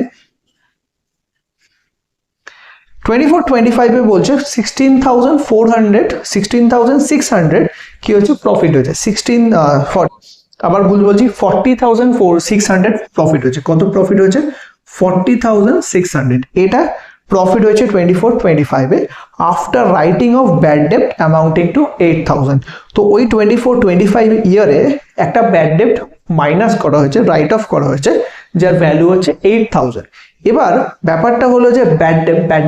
24-25 এ বলছে 16,600 কি হচ্ছে প্রফিট হয়েছে, আবার ভুল বলছি, 40,600 প্রফিট হয়েছে। কত প্রফিট হয়েছে? 40,600। এটা প্রফিট হয়েছে 24-25 এ আফটার রাইটিং অফ ব্যাড ডেপ্ট অ্যামাউন্টিং টু 8,000। তো ওই 24-25 ইয়ারে একটা ব্যাড ডেপ্ট মাইনাস করা হয়েছে, রাইট অফ করা হয়েছে, যার ভ্যালু হচ্ছে 8,000। এবার ব্যাপারটা হলো যে ব্যাড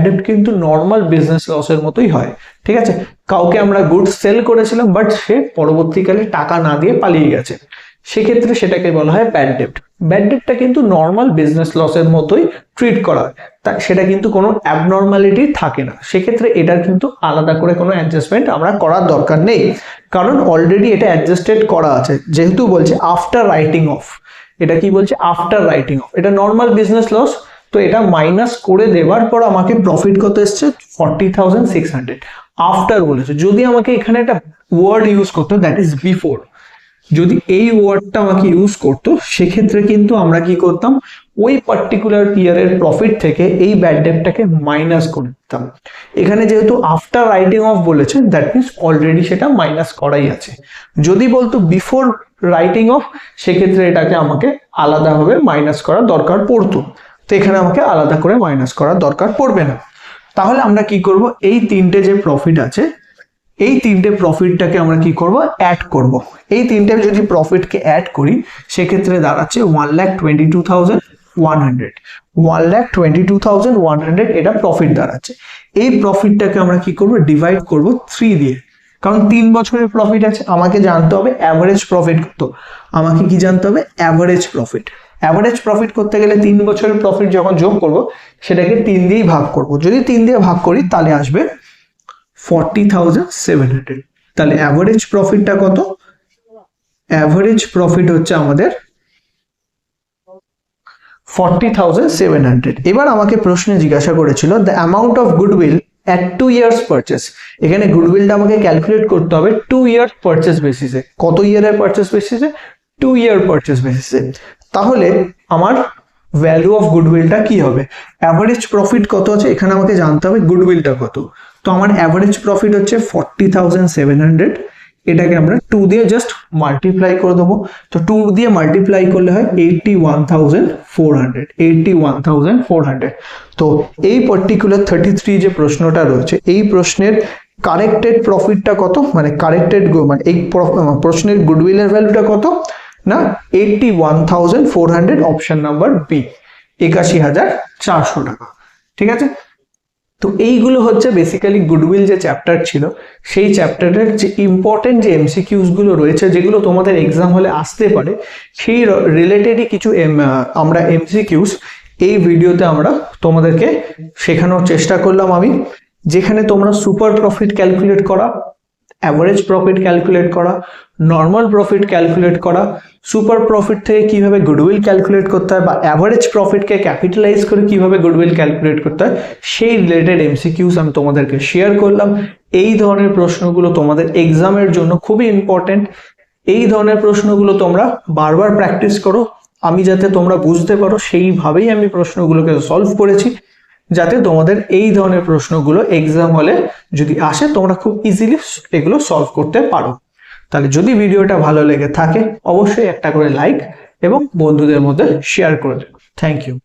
ডেপ্ট কিন্তু নর্মাল বিজনেস লসের মতোই হয়, ঠিক আছে? কাউকে আমরা গুডস সেল করেছিলাম বাট সে পরবর্তীকালে টাকা না দিয়ে পালিয়ে গেছে, সেক্ষেত্রে সেটাকে বলা হয় ব্যাড ডেপ্ট। ব্যাড ডেপ্টটা কিন্তু নর্মাল বিজনেস লসের মতোই ট্রিট করা হয়, তা সেটা কিন্তু কোনো অ্যাবনর্মালিটি থাকে না। সেক্ষেত্রে এটার কিন্তু আলাদা করে কোনো অ্যাডজাস্টমেন্ট আমরা করার দরকার নেই, কারণ অলরেডি এটা অ্যাডজাস্টেড করা আছে। যেহেতু বলছে আফটার রাইটিং অফ, এটা কি বলছে? After writing of. এটা নর্মাল বিজনেস লস, তো এটা মাইনাস করে দেওয়ার পর আমাকে প্রফিট কত এসছে? 40,600 আফটার বলেছে। যদি আমাকে এখানে একটা ওয়ার্ড ইউজ করতো, দ্যাট ইজ বিফোর, যদি এই ওয়ার্ডটা আমাকে ইউজ করতো, সেক্ষেত্রে কিন্তু আমরা কি করতাম? ওই পার্টিকুলার ইয়ারের প্রফিট থেকে এই ব্যাড ডেপ্টটাকে মাইনাস করে দিতাম। এখানে যেহেতু আফটার রাইটিং অফ বলেছে, দ্যাট মিনস অলরেডি সেটা মাইনাস করাই আছে। যদি বলতো বিফোর রাইটিং অফ, সেক্ষেত্রে এটাকে আমাকে আলাদাভাবে মাইনাস করার দরকার পড়তো, তো এখানে আমাকে আলাদা করে মাইনাস করার দরকার পড়বে না। তাহলে আমরা কি করব? এই তিনটে যে প্রফিট আছে, এই তিনটে প্রফিটটাকে আমরা কি করব? অ্যাড করব। এই তিনটে যদি প্রফিটকে অ্যাড করি, সেক্ষেত্রে দাঁড়াচ্ছে 1,22,100। 1,22,100 এটা প্রফিট দাঁড়াচ্ছে। এই প্রফিটটাকে আমরা কি করব? ডিভাইড করব 3 দিয়ে, কারণ 3 বছরের প্রফিট আছে। আমাকে জানতে হবে অ্যাভারেজ প্রফিট কত। আমাকে কি জানতে হবে? Average profit. অ্যাভারেজ প্রফিট করতে গেলে 3 বছরের প্রফিট যখন যোগ করব, সেটাকে 3 দিয়েই ভাগ করব। যদি 3 দিয়ে ভাগ করি, তাহলে আসবে 40,700। তাহলে অ্যাভারেজ প্রফিটটা কত? অ্যাভারেজ প্রফিট হচ্ছে আমাদের 40,700। এবার আমাকে প্রশ্নে জিজ্ঞাসা করেছিল the amount of goodwill at 2 years purchase. এখানে গুডউইলটা আমাকে ক্যালকুলেট করতে হবে 2 years পারচেস বেসিসে। কত ইয়ারের পারচেস বেসিসে? 2 year পারচেস বেসিসে। তাহলে আমার ভ্যালু অফ গুডউইলটা কি হবে? অ্যাভারেজ প্রফিট কত আছে, এখানে আমাকে জানতে হবে গুডউইলটা কত। তো আমার অ্যাভারেজ প্রফিট হচ্ছে 40,700। এটাকে আমরা 2 দিয়ে জাস্ট মাল্টিপ্লাই করে দেবো। তো 2 দিয়ে মাল্টিপ্লাই করলে হয় 81,400। 81,400। তো এই পার্টিকুলার 33 যে প্রশ্নটা রয়েছে, এই প্রশ্নের কারেক্টেড প্রফিটটা কত, মানে কারেক্টেড মানে এই প্রশ্নের গুডউইলের ভ্যালুটা কত না 81,400, অপশন নাম্বার বি, 81,400 টাকা। ঠিক আছে? তো এইগুলো হচ্ছে বেসিক্যালি গুডউইল যে চ্যাপ্টার ছিল, সেই চ্যাপ্টারের যে ইম্পর্টেন্ট যে এমসিকিউস গুলো রয়েছে, যেগুলো তোমাদের এক্সাম হলে আসতে পারে, সেই রিলেটেডই কিছু আমরা এমসিকিউস এই ভিডিওতে আমরা তোমাদেরকে শেখানোর চেষ্টা করলাম আমি, যেখানে তোমরা সুপার প্রফিট ক্যালকুলেট করা, অ্যাভারেজ প্রফিট ক্যালকুলেট করা, নর্মাল প্রফিট ক্যালকুলেট করা, সুপার প্রফিট থেকে কিভাবে গুডউইল ক্যালকুলেট করতে হয়, বা অ্যাভারেজ প্রফিটকে ক্যাপিটালাইজ করে কিভাবে গুডউইল ক্যালকুলেট করতে হয়, সেই রিলেটেড এমসিকিউস আমি তোমাদেরকে শেয়ার করলাম। এই ধরনের প্রশ্নগুলো তোমাদের এক্সামের জন্য খুবই ইম্পর্টেন্ট। এই ধরনের প্রশ্নগুলো তোমরা বারবার প্র্যাকটিস করো, আমি যাতে তোমরা বুঝতে পারো সেইভাবেই আমি প্রশ্নগুলোকে সলভ করেছি, যাতে তোমাদের এই ধরনের প্রশ্নগুলো এক্সাম হলে যদি আসে, তোমরা খুব ইজিলি এগুলো সলভ করতে পারো। তাহলে যদি ভিডিওটা ভালো লেগে থাকে, অবশ্যই একটা করে লাইক এবং বন্ধুদের মধ্যে শেয়ার করে দেবে। Thank you.